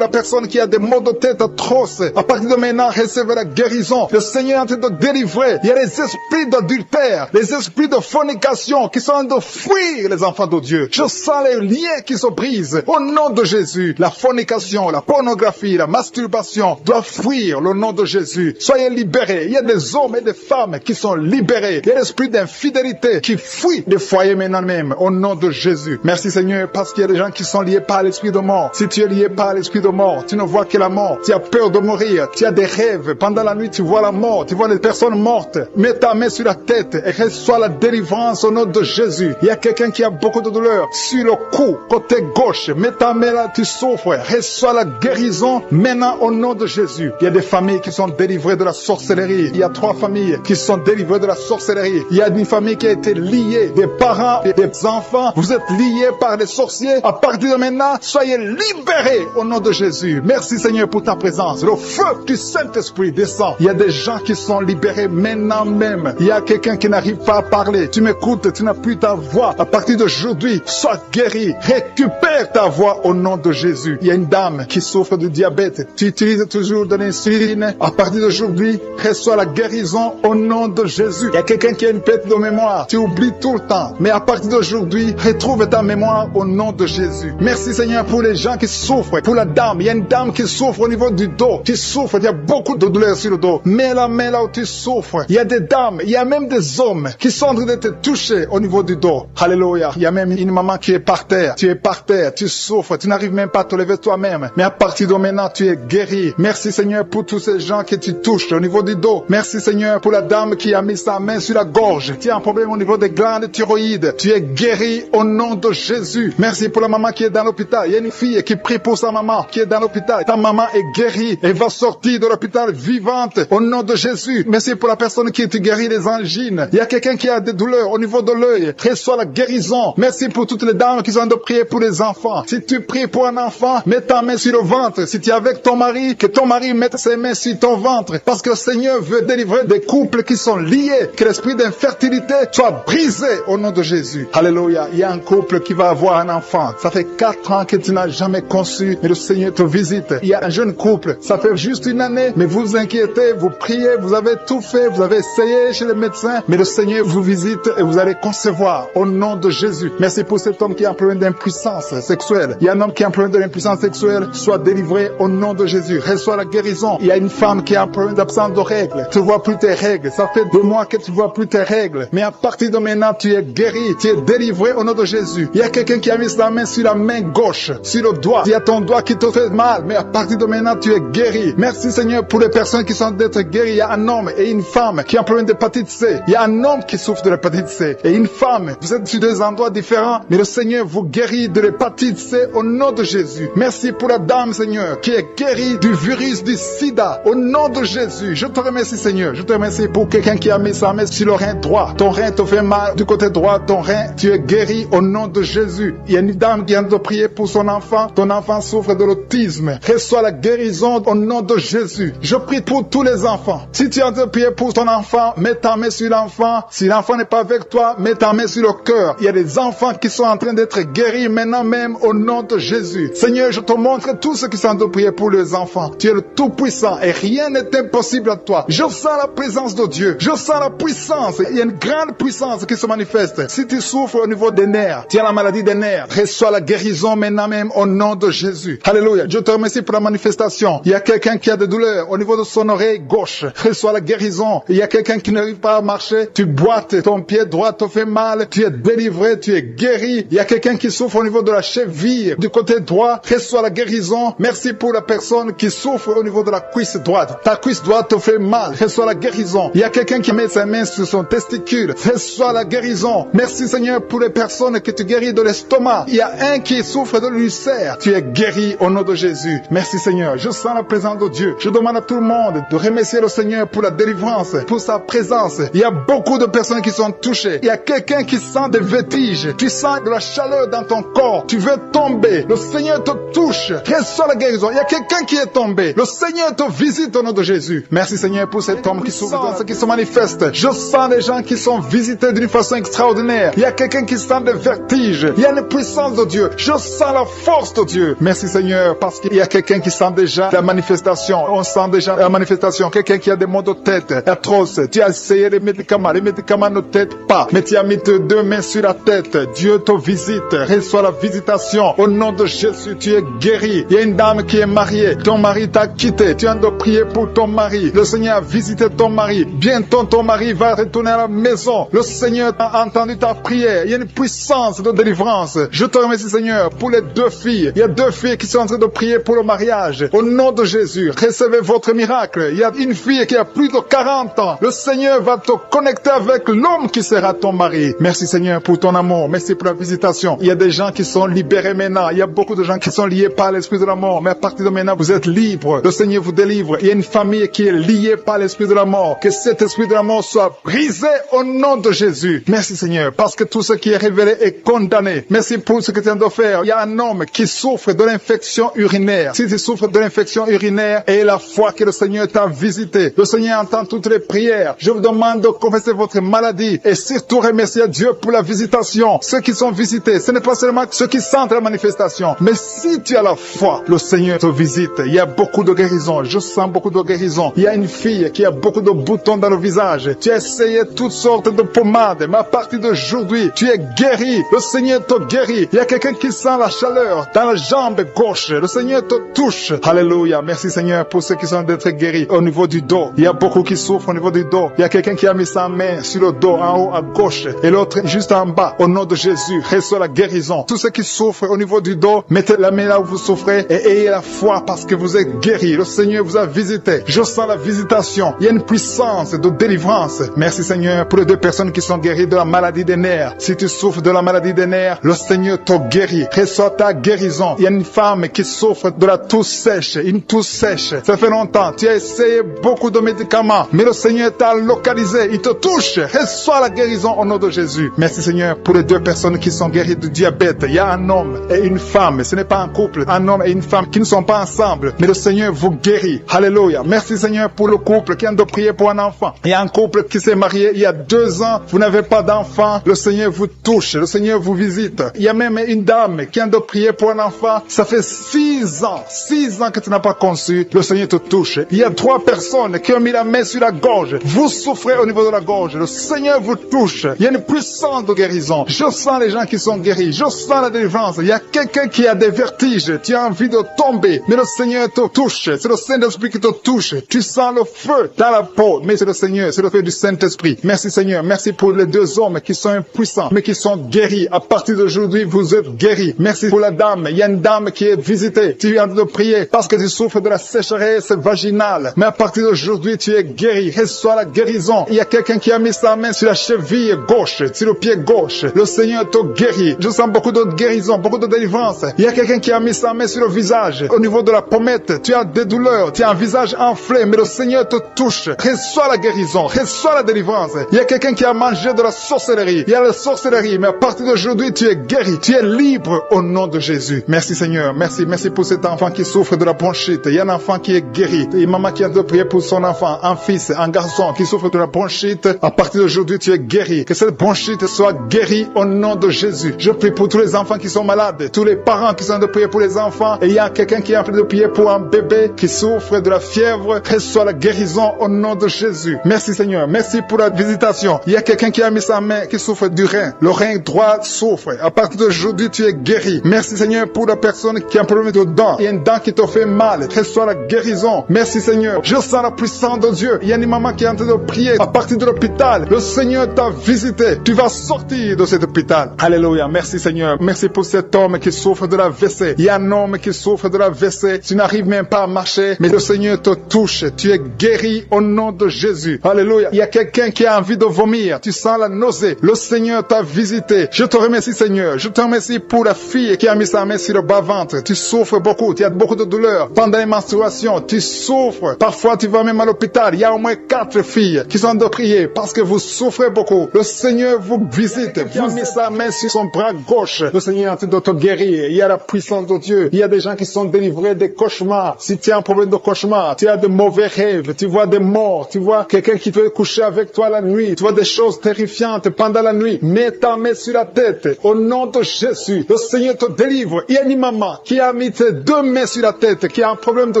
la personne qui a des maux de tête atroces. À partir de maintenant, recevez la guérison. Le Seigneur est en train de délivrer. Il y a les esprits d'adultère, les esprits de fornication qui sont en train de fuir les enfants de Dieu. Je sens les liens qui se brisent. Au nom de Jésus, la fornication, la pornographie, la masturbation doivent fuir le nom de Jésus. Soyez libérés. Il y a des hommes et des femmes qui sont libérés. Il y a l'esprit d'infidélité qui fuit des foyers maintenant même. Au nom de Jésus. Merci Seigneur parce qu'il y a des gens qui sont liés par l'esprit de mort. Si tu es lié par l'esprit de mort, tu ne vois que la mort. Tu as peur de mourir. Tu as des rêves. Pendant la nuit, tu vois la mort. Tu vois les personnes mortes. Mets ta main sur la tête et reçois la délivrance au nom de Jésus. Il y a quelqu'un qui a beaucoup de douleur sur le cou, côté gauche. Mets ta main là, tu souffres. Reçois la guérison maintenant au nom de Jésus. Il y a des familles qui sont délivrées de la sorcellerie. Il y a 3 familles qui sont délivrées de la sorcellerie. Il y a une famille qui a été liée, des parents et des enfants. Vous êtes liés par des sorciers. À partir de maintenant, soyez libérés au nom de Jésus. Merci Seigneur pour ta présence. Le feu du Saint-Esprit descend. Il y a des gens qui sont libérés maintenant même. Il y a quelqu'un qui n'arrive pas à parler. Tu m'écoutes, tu n'as plus ta voix. À partir d'aujourd'hui, sois guéri. Récupère ta voix au nom de Jésus. Il y a une dame qui souffre de diabète. Tu utilises toujours de l'insuline. À partir d'aujourd'hui, reçois la guérison au nom de Jésus. Il y a quelqu'un qui a une perte de mémoire. Tu oublies tout le temps. Mais à partir d'aujourd'hui, retrouve ta mémoire au nom de Jésus. Merci Seigneur pour les gens qui souffrent. Pour la dame, il y a une dame qui souffre au niveau du dos. Qui souffre, il y a beaucoup de douleur sur le dos. Mets la main là où tu souffres. Il y a des dames, il y a même des hommes qui sont en train de te toucher au niveau du dos. Alléluia. Il y a même une maman qui est par terre. Tu es par terre, tu souffres, tu n'arrives même pas à te lever toi-même. Mais à partir de maintenant, tu es guéri. Merci Seigneur pour tous ces gens que tu touches au niveau du dos. Merci Seigneur pour la dame qui a mis sa main sur la gorge. Tu as un problème au niveau des glandes thyroïdes. Tu es guéri au nom de Jésus. Merci pour la maman qui est dans l'hôpital. Il y a une fille qui prie pour sa maman qui est dans l'hôpital. Ta maman est guérie. Elle va sortir de l'hôpital vivante au nom de Jésus. Merci pour la personne qui te guérit des angines. Il y a quelqu'un qui a des douleurs au niveau de l'œil. Reçois la guérison. Merci pour toutes les dames qui sont en train de prier pour les enfants. Si tu pries pour un enfant, mets ta main sur le ventre. Si tu es avec ton mari, que ton mari mette ses mains sur ton ventre. Parce que le Seigneur veut délivrer des couples qui sont liés. Que l'esprit d'infertilité soit brisé au nom de Jésus. Alléluia. Il y a un couple qui va avoir un enfant. Ça fait 4 ans que tu n'as jamais conçu, mais le Seigneur te visite. Il y a un jeune couple. Ça fait juste une année, mais vous vous inquiétez, vous priez, vous avez tout fait, vous avez essayé chez les médecins, mais le Seigneur vous visite et vous allez concevoir au nom de Jésus. Merci pour cet homme qui a un problème d'impuissance sexuelle. Il y a un homme qui a un problème de l'impuissance sexuelle. Sois délivré au nom de Jésus. Reçois la guérison. Il y a une femme qui a un problème d'absence de règles. Tu ne vois plus tes règles. Ça fait 2 mois que tu ne vois plus tes règles. Mais à partir de maintenant, tu es guéri. Tu es délivré au nom de Jésus. Il y a quelqu'un qui a mis sa main sur la main gauche, sur le doigt. Il y a ton doigt qui te fait mal, mais à partir de maintenant, tu es guéri. Merci Seigneur pour les personnes qui sont d'être guéries. Il y a un homme et une femme qui ont un problème d'hépatite C. Il y a un homme qui souffre de l'hépatite C et une femme. Vous êtes sur 2 endroits différents, mais le Seigneur vous guérit de l'hépatite C au nom de Jésus. Merci pour la dame, Seigneur, qui est guérie du virus du sida au nom de Jésus. Je te remercie, Seigneur. Je te remercie pour quelqu'un qui a mis sa main sur le rein droit. Ton rein te fait mal du côté droit. Ton rein, tu es guéri au nom de Jésus. Il y a une dame qui vient de prier pour son enfant. Ton enfant souffre de l'autisme. Reçois la guérison au nom de Jésus. Je prie pour tous les enfants. Si tu es en train de prier pour ton enfant, mets ta main sur l'enfant. Si l'enfant n'est pas avec toi, mets ta main sur le cœur. Il y a des enfants qui sont en train d'être guéris maintenant même au nom de Jésus. Seigneur, je te montre tous ceux qui sont en train de prier pour les enfants. Tu es le Tout-Puissant et rien n'est impossible à toi. Je sens la présence de Dieu. Je sens la puissance. Il y a une grande puissance qui se manifeste. Si tu souffres au niveau des nerfs, tu as la maladie des nerfs, reçois la guérison maintenant même au nom de Jésus. Alléluia. Je te remercie pour la manifestation. Il y a quelqu'un qui a des douleurs au niveau de son oreille gauche. Reçois la guérison. Il y a quelqu'un qui n'arrive pas à marcher. Tu boites, ton pied droit te fait mal. Tu es délivré, tu es guéri. Il y a quelqu'un qui souffre au niveau de la cheville du côté droit. Reçois la guérison. Merci pour la personne qui souffre au niveau de la cuisse droite. Ta cuisse droite te fait mal. Reçois la guérison. Il y a quelqu'un qui met sa main sur son testicule. Reçois la guérison. Merci Seigneur pour les personnes que tu guéris de l'estomac. Il y a un qui souffre de l'ulcère. Tu es guéri au nom de Jésus. Merci Seigneur. Je sens la présence de Dieu. Je demande à tout le monde de remercier le Seigneur pour la délivrance, pour sa présence. Il y a beaucoup de personnes qui sont touchées. Il y a quelqu'un qui sent des vertiges. Tu sens de la chaleur dans ton corps. Tu veux tomber. Le Seigneur te touche. Reçois la guérison. Il y a quelqu'un qui est tombé. Le Seigneur te visite au nom de Jésus. Merci Seigneur pour cet homme qui souffre, dans ce qui se manifeste. Je sens les gens qui sont visités d'une façon extraordinaire. Il y a quelqu'un qui sent des vertiges. Il y a une puissance de Dieu. Je Je sens la force de Dieu. Merci Seigneur, parce qu'il y a quelqu'un qui sent déjà la manifestation. On sent déjà la manifestation. Quelqu'un qui a des maux de tête atroces. Tu as essayé les médicaments ne t'aident pas. Mais tu as mis tes deux mains sur la tête. Dieu te visite. Reçois la visitation. Au nom de Jésus, tu es guéri. Il y a une dame qui est mariée. Ton mari t'a quitté. Tu as de prier pour ton mari. Le Seigneur a visité ton mari. Bientôt ton mari va retourner à la maison. Le Seigneur a entendu ta prière. Il y a une puissance de délivrance. Je te remercie Seigneur pour les deux filles. Il y a deux filles qui sont en train de prier pour le mariage. Au nom de Jésus, recevez votre miracle. Il y a une fille qui a plus de 40 ans. Le Seigneur va te connecter avec l'homme qui sera ton mari. Merci Seigneur pour ton amour. Merci pour la visitation. Il y a des gens qui sont libérés maintenant. Il y a beaucoup de gens qui sont liés par l'esprit de la mort. Mais à partir de maintenant, vous êtes libres. Le Seigneur vous délivre. Il y a une famille qui est liée par l'esprit de la mort. Que cet esprit de la mort soit brisé au nom de Jésus. Merci Seigneur, parce que tout ce qui est révélé est condamné. Merci pour ce que tu viens de faire. Il y a un homme qui souffre de l'infection urinaire. Si tu souffres de l'infection urinaire, et la foi que le Seigneur t'a visité, le Seigneur entend toutes les prières. Je vous demande de confesser votre maladie et surtout remercier Dieu pour la visitation. Ceux qui sont visités, ce n'est pas seulement ceux qui sentent la manifestation, mais si tu as la foi, le Seigneur te visite. Il y a beaucoup de guérisons. Je sens beaucoup de guérisons. Il y a une fille qui a beaucoup de boutons dans le visage. Tu as essayé toutes sortes de pommades, mais à partir d'aujourd'hui, tu es guéri. Le Seigneur te guérit. Il y a quelqu'un qui sent la chaleur dans la jambe gauche. Le Seigneur te touche. Alléluia. Merci Seigneur pour ceux qui sont d'être guéris au niveau du dos. Il y a beaucoup qui souffrent au niveau du dos. Il y a quelqu'un qui a mis sa main sur le dos en haut à gauche et l'autre juste en bas. Au nom de Jésus, reçois la guérison. Tous ceux qui souffrent au niveau du dos, mettez la main là où vous souffrez et ayez la foi parce que vous êtes guéris. Le Seigneur vous a visité. Je sens la visitation. Il y a une puissance de délivrance. Merci Seigneur pour les deux personnes qui sont guéries de la maladie des nerfs. Si tu souffres de la maladie des nerfs, le Seigneur te guérit. Reçois ta guérison. Il y a une femme qui souffre de la toux sèche, une toux sèche. Ça fait longtemps. Tu as essayé beaucoup de médicaments, mais le Seigneur t'a localisé. Il te touche. Reçois la guérison au nom de Jésus. Merci Seigneur pour les deux personnes qui sont guéries du diabète. Il y a un homme et une femme. Ce n'est pas un couple. Un homme et une femme qui ne sont pas ensemble, mais le Seigneur vous guérit. Alléluia. Merci Seigneur pour le couple qui vient de prier pour un enfant. Il y a un couple qui s'est marié il y a 2 ans. Vous n'avez pas d'enfant. Le Seigneur vous touche. Le Seigneur vous visite. Il y a même une dame qui vient de prier pour un enfant. Ça fait 6 ans. 6 ans que tu n'as pas conçu. Le Seigneur te touche. Il y a 3 personnes qui ont mis la main sur la gorge. Vous souffrez au niveau de la gorge. Le Seigneur vous touche. Il y a une puissance de guérison. Je sens les gens qui sont guéris. Je sens la délivrance. Il y a quelqu'un qui a des vertiges. Tu as envie de tomber. Mais le Seigneur te touche. C'est le Saint-Esprit qui te touche. Tu sens le feu dans la peau. Mais c'est le Seigneur. C'est le feu du Saint-Esprit. Merci Seigneur. Merci pour les 2 hommes qui sont impuissants, mais qui sont guéris. À partir d'aujourd'hui, vous êtes guéris. Merci pour la dame. Il y a une dame qui est visitée. Tu viens de prier parce que tu souffres de la sécheresse vaginale. Mais à partir d'aujourd'hui, tu es guéri. Reçois la guérison. Il y a quelqu'un qui a mis sa main sur la cheville gauche, sur le pied gauche. Le Seigneur te guérit. Je sens beaucoup de guérison, beaucoup de délivrance. Il y a quelqu'un qui a mis sa main sur le visage. Au niveau de la pommette, tu as des douleurs. Tu as un visage enflé, mais le Seigneur te touche. Reçois la guérison. Reçois la délivrance. Il y a quelqu'un qui a mangé de la sorcellerie. Il y a la sorcellerie, mais à partir d'aujourd'hui, tu es guéri. Tu es libre au nom de Jésus. Merci Seigneur. Merci. Merci pour cet enfant qui souffre de la bronchite. Il y a un enfant qui est guéri. Et maman qui a de prier pour son enfant, un fils, un garçon qui souffre de la bronchite. À partir d'aujourd'hui, tu es guéri. Que cette bronchite soit guérie au nom de Jésus. Je prie pour tous les enfants qui sont malades, tous les parents qui sont de prier pour les enfants. Et il y a quelqu'un qui est en train de prier pour un bébé qui souffre de la fièvre. Reçois la guérison au nom de Jésus. Merci Seigneur. Merci pour la visitation. Il y a quelqu'un qui a mis sa main qui souffre du rein. Le rein droit souffre. À partir d'aujourd'hui, tu es guéri. Merci Seigneur pour la personne qui a un problème de dents. Il y a une dent qui te fait mal. Reçois la guérison. Merci Seigneur. Je sens la puissance de Dieu. Il y a une maman qui est en train de prier à partir de l'hôpital. Le Seigneur t'a visité. Tu vas sortir de cet hôpital. Alléluia. Merci Seigneur. Merci pour cet homme qui souffre de la WC. Il y a un homme qui souffre de la WC. Tu n'arrives même pas à marcher, mais le Seigneur te touche. Tu es guéri au nom de Jésus. Alléluia. Il y a quelqu'un qui a envie de vomir. Tu sens la nausée. Le Seigneur t'a visité. Je te remercie Seigneur. Je te remercie pour la fille qui a mis sa main sur le bas-ventre. Tu souffres beaucoup. Tu as beaucoup de douleurs. Pendant les menstruations, tu souffres. Parfois, tu vas même à l'hôpital. Il y a au moins 4 filles qui sont de prier parce que vous souffrez beaucoup. Le Seigneur vous visite. Vous avez mis sa main sur son bras gauche. Le Seigneur est en train de te guérir. Il y a la puissance de Dieu. Il y a des gens qui sont délivrés des cauchemars. Si tu as un problème de cauchemar, tu as de mauvais rêves, tu vois des morts, tu vois quelqu'un qui veut coucher avec toi la nuit, tu vois des choses terrifiantes pendant la nuit. Mets ta main sur la tête. Au nom de Jésus, le Seigneur te délivre. Il y a une maman qui a mis ses 2 mains sur la tête, qui a un problème de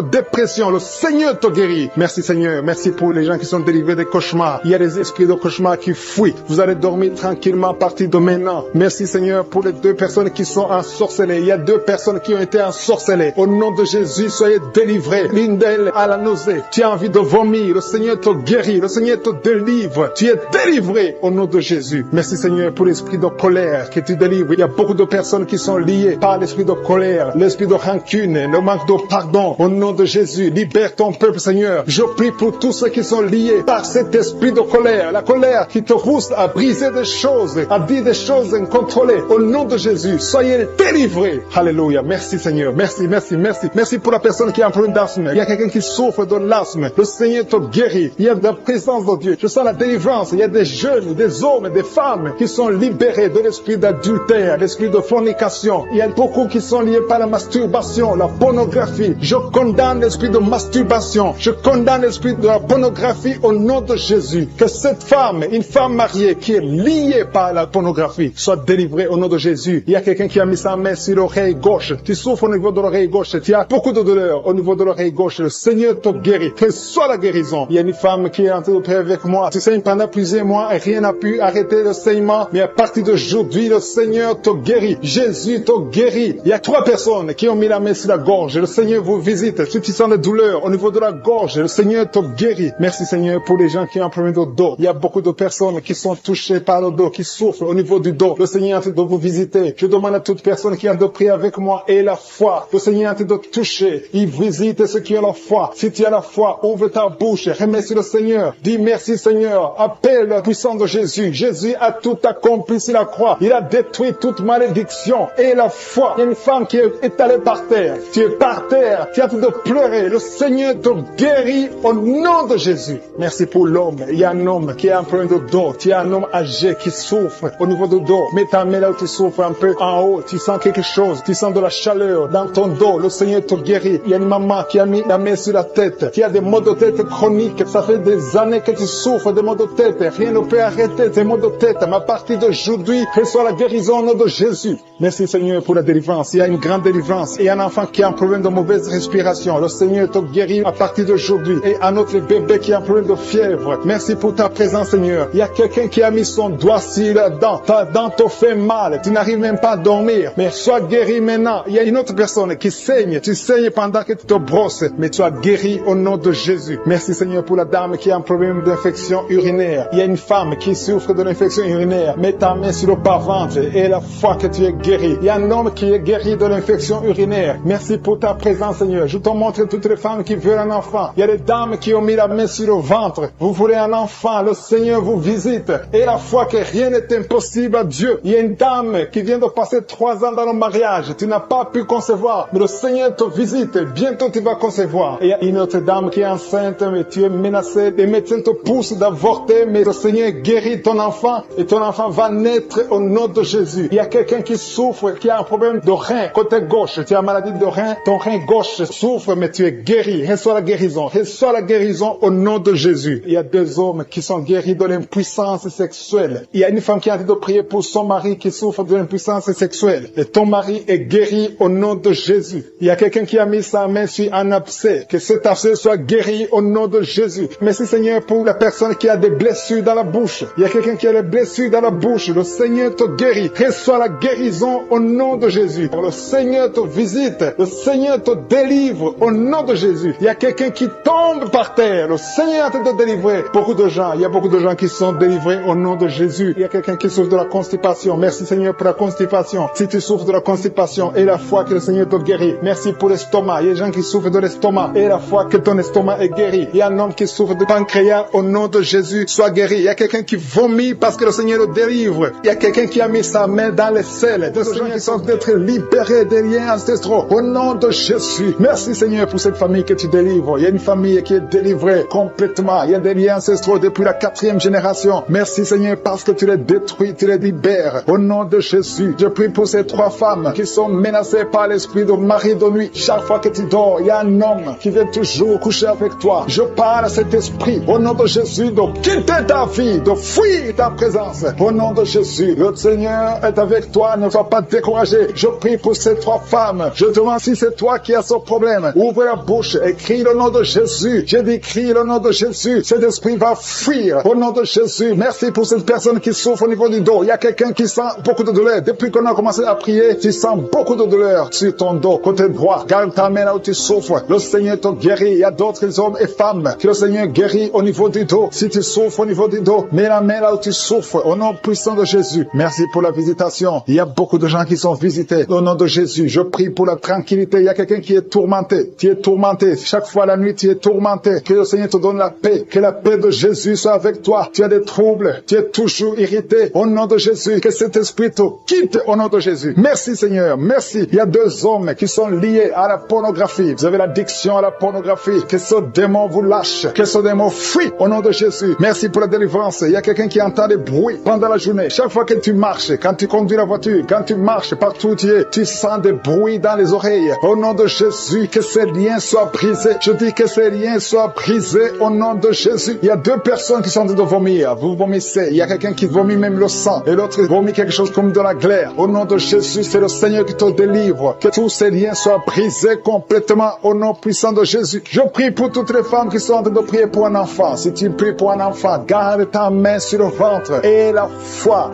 dépression. Le Seigneur te guérit. Merci Seigneur. Merci pour les gens qui sont délivrés des cauchemars. Il y a des esprits de cauchemars qui fuient. Vous allez dormir tranquillement à partir de maintenant. Merci Seigneur pour les 2 personnes qui sont ensorcelées. Il y a 2 personnes qui ont été ensorcelées. Au nom de Jésus, soyez délivrés. L'une d'elles a la nausée. Tu as envie de vomir. Le Seigneur te guérit. Le Seigneur te délivre. Tu es délivré au nom de Jésus. Merci Seigneur pour l'esprit de colère que tu délivres. Il y a beaucoup de personnes qui sont liées par l'esprit de colère, l'esprit de rancune, le manque de pardon. Au nom de Jésus, libère ton peuple Seigneur. Je prie pour tous ceux qui sont liés par cet esprit de colère. La colère qui te pousse à briser des choses, à dire des choses incontrôlées. Au nom de Jésus, soyez délivrés. Alléluia. Merci Seigneur. Merci, merci, merci. Merci pour la personne qui a un problème d'asthme. Il y a quelqu'un qui souffre de l'asthme. Le Seigneur te guérit. Il y a de la présence de Dieu. Je sens la délivrance. Il y a des jeunes, des hommes, des femmes qui sont libérés de l'esprit d'adultère, l'esprit de fornication. Il y a beaucoup qui sont liés par la masturbation, la pornographie. Je condamne l'esprit de masturbation. Je condamne l'esprit de la pornographie au nom de Jésus. Que cette femme, une femme mariée qui est liée par la pornographie, soit délivrée au nom de Jésus. Il y a quelqu'un qui a mis sa main sur l'oreille gauche. Tu souffres au niveau de l'oreille gauche. Tu as beaucoup de douleur au niveau de l'oreille gauche. Le Seigneur te guérit. Que soit la guérison. Il y a une femme qui est en train de prier avec moi. Tu saignes pendant plusieurs mois et rien n'a pu arrêter le saignement. Mais à partir d'aujourd'hui, le Seigneur te guérit. Jésus te guérit. Il y a 3 personnes qui ont mis la main sur la gorge. Le Seigneur vous visite. Si tu sens des douleurs au niveau de la gorge, le Seigneur te guérit. Merci Seigneur pour les gens qui ont un problème de dos. Il y a beaucoup de personnes qui sont touchées par le dos, qui souffrent au niveau du dos. Le Seigneur est en train de vous visiter. Je demande à toute personne qui a de prier avec moi et la foi. Le Seigneur est en train de toucher. Il visite ceux qui ont la foi. Si tu as la foi, ouvre ta bouche. Remercie le Seigneur. Dis merci Seigneur. Appelle la puissance de Jésus. Jésus a tout accompli sur la croix. Il a détruit toute malédiction. Et la foi. Il y a une femme qui est étalée par terre. Tu es par terre. Tu es en train de pleurer. Le Seigneur te guérit au nom de Jésus. Merci pour l'homme. Il y a un homme qui a un problème de dos. Tu as un homme âgé qui souffre au niveau du dos. Mets ta main là où tu souffres un peu en haut. Tu sens quelque chose. Tu sens de la chaleur dans ton dos. Le Seigneur te guérit. Il y a une maman qui a mis la main sur la tête. Tu as des maux de tête chroniques. Ça fait des années que tu souffres de maux de tête. Rien ne peut arrêter tes maux de tête. Mais à partir d'aujourd'hui, reçois la guérison au nom de Jésus. Merci Seigneur pour la délivrance. Il y a une grande délivrance. Il y a un enfant qui a un problème de mauvaise respiration. Le Seigneur te guérit à partir d'aujourd'hui. Et un autre bébé qui a un problème de fièvre. Merci pour ta présence Seigneur. Il y a quelqu'un qui a mis son doigt sur la dent. Ta dent te fait mal. Tu n'arrives même pas à dormir. Mais sois guéri maintenant. Il y a une autre personne qui saigne. Tu saignes pendant que tu te brosses. Mais tu as guéri au nom de Jésus. Merci Seigneur pour la dame qui a un problème d'infection urinaire. Il y a une femme qui souffre de l'infection urinaire. Mets ta main sur le bas-ventre et la foi que tu es guéri. Il y a un homme qui est guéri de l'infection urinaire. Merci pour ta présence Seigneur. Je te montre toutes les femmes qui veulent un enfant. Il y a des dames qui ont mis la main sur le ventre. Vous voulez un enfant. Le Seigneur vous visite. Et la foi que rien n'est impossible à Dieu. Il y a une dame qui vient de passer 3 ans dans le mariage. Tu n'as pas pu concevoir. Mais le Seigneur te visite. Bientôt tu vas concevoir. Et il y a une autre dame qui est enceinte, mais tu es menacée. Les médecins te poussent d'avorter, mais le Seigneur guérit ton enfant. Et ton enfant va naître au nom de Jésus. Il y a quelqu'un qui souffre, qui a un problème de rein, côté gauche. Tu as une maladie de rein. Ton rein gauche souffre, mais tu es guéri. Reçois la guérison. Reçois la guérison au nom de Jésus. Il y a 2 hommes qui sont guéris de l'impuissance sexuelle. Il y a une femme qui a envie de prier pour son mari qui souffre de l'impuissance sexuelle. Et ton mari est guéri au nom de Jésus. Il y a quelqu'un qui a mis sa main sur un abcès. Que cet abcès soit guéri au nom de Jésus. Merci Seigneur pour la personne qui a des blessures dans la bouche. Il y a quelqu'un qui a des blessures dans la bouche. Le Seigneur te guérit. Reçois la guérison au nom de Jésus. Le Seigneur te visite. Le Seigneur te délivre au nom de Jésus. Il y a quelqu'un qui tombe par terre. Le Seigneur te délivrer. Beaucoup de gens. Il y a beaucoup de gens qui sont délivrés au nom de Jésus. Il y a quelqu'un qui souffre de la constipation. Merci Seigneur pour la constipation. Si tu souffres de la constipation et la foi que le Seigneur te guérit. Merci pour l'estomac. Il y a des gens qui souffrent de l'estomac et la foi que ton estomac est guéri. Il y a un homme qui souffre de pancréas au nom de Jésus. Sois guéri. Il y a quelqu'un qui vomit parce que le Seigneur le délivre. Il y a quelqu'un qui a mis sa main dans les selles. Des gens qui sont d'être libérés des liens ancestraux au nom de Jésus. Merci Seigneur pour cette famille que tu délivres. Il y a une famille qui est délivrée complètement. Il y a des liens ancestraux depuis la 4e génération. Merci Seigneur parce que tu les détruis, tu les libères. Au nom de Jésus, je prie pour ces 3 femmes qui sont menacées par l'esprit de mari de nuit. Chaque fois que tu dors, il y a un homme qui vient toujours coucher avec toi. Je parle à cet esprit au nom de Jésus de quitter ta vie, de fuir ta présence. Au nom de Jésus, le Seigneur est avec toi. Ne sois sois pas découragé. Je prie pour ces 3 femmes. Je demande si c'est toi qui as ce problème. Ouvre la bouche et crie le nom de Jésus. Je dis crie le nom de Jésus. Cet esprit va fuir au nom de Jésus. Merci pour cette personne qui souffre au niveau du dos. Il y a quelqu'un qui sent beaucoup de douleur. Depuis qu'on a commencé à prier, tu sens beaucoup de douleur sur ton dos, côté droit. Garde ta main là où tu souffres. Le Seigneur te guérit. Il y a d'autres hommes et femmes que le Seigneur guérit au niveau du dos. Si tu souffres au niveau du dos, mets la main là où tu souffres. Au nom puissant de Jésus. Merci pour la visitation. Il y a beaucoup de gens qui sont visités. Au nom de Jésus, je prie pour la tranquillité. Il y a quelqu'un qui est tourmenté. Tu es tourmenté. Chaque fois la nuit, tu es tourmenté. Que le Seigneur te donne la paix. Que la paix de Jésus soit avec toi. Tu as des troubles. Tu es toujours irrité. Au nom de Jésus, que cet esprit te quitte au nom de Jésus. Merci Seigneur. Merci. Il y a 2 hommes qui sont liés à la pornographie. Vous avez l'addiction à la pornographie. Que ce démon vous lâche. Que ce démon fuit au nom de Jésus. Merci pour la délivrance. Il y a quelqu'un qui entend des bruits pendant la journée. Chaque fois que tu marches, quand tu conduis la voiture, quand tu marches partout où tu es, tu sens des bruits dans les oreilles. Au nom de Jésus, que ces liens soient brisés. Je dis que ces liens soient brisés au nom de Jésus. Il y a 2 personnes qui sont en train de vomir. Vous vomissez. Il y a quelqu'un qui vomit même le sang. Et l'autre vomit quelque chose comme de la glaire. Au nom de Jésus, c'est le Seigneur qui te délivre. Que tous ces liens soient brisés complètement au nom puissant de Jésus. Je prie pour toutes les femmes qui sont en train de prier pour un enfant. Si tu pries pour un enfant, garde ta main sur le ventre. Et la foi.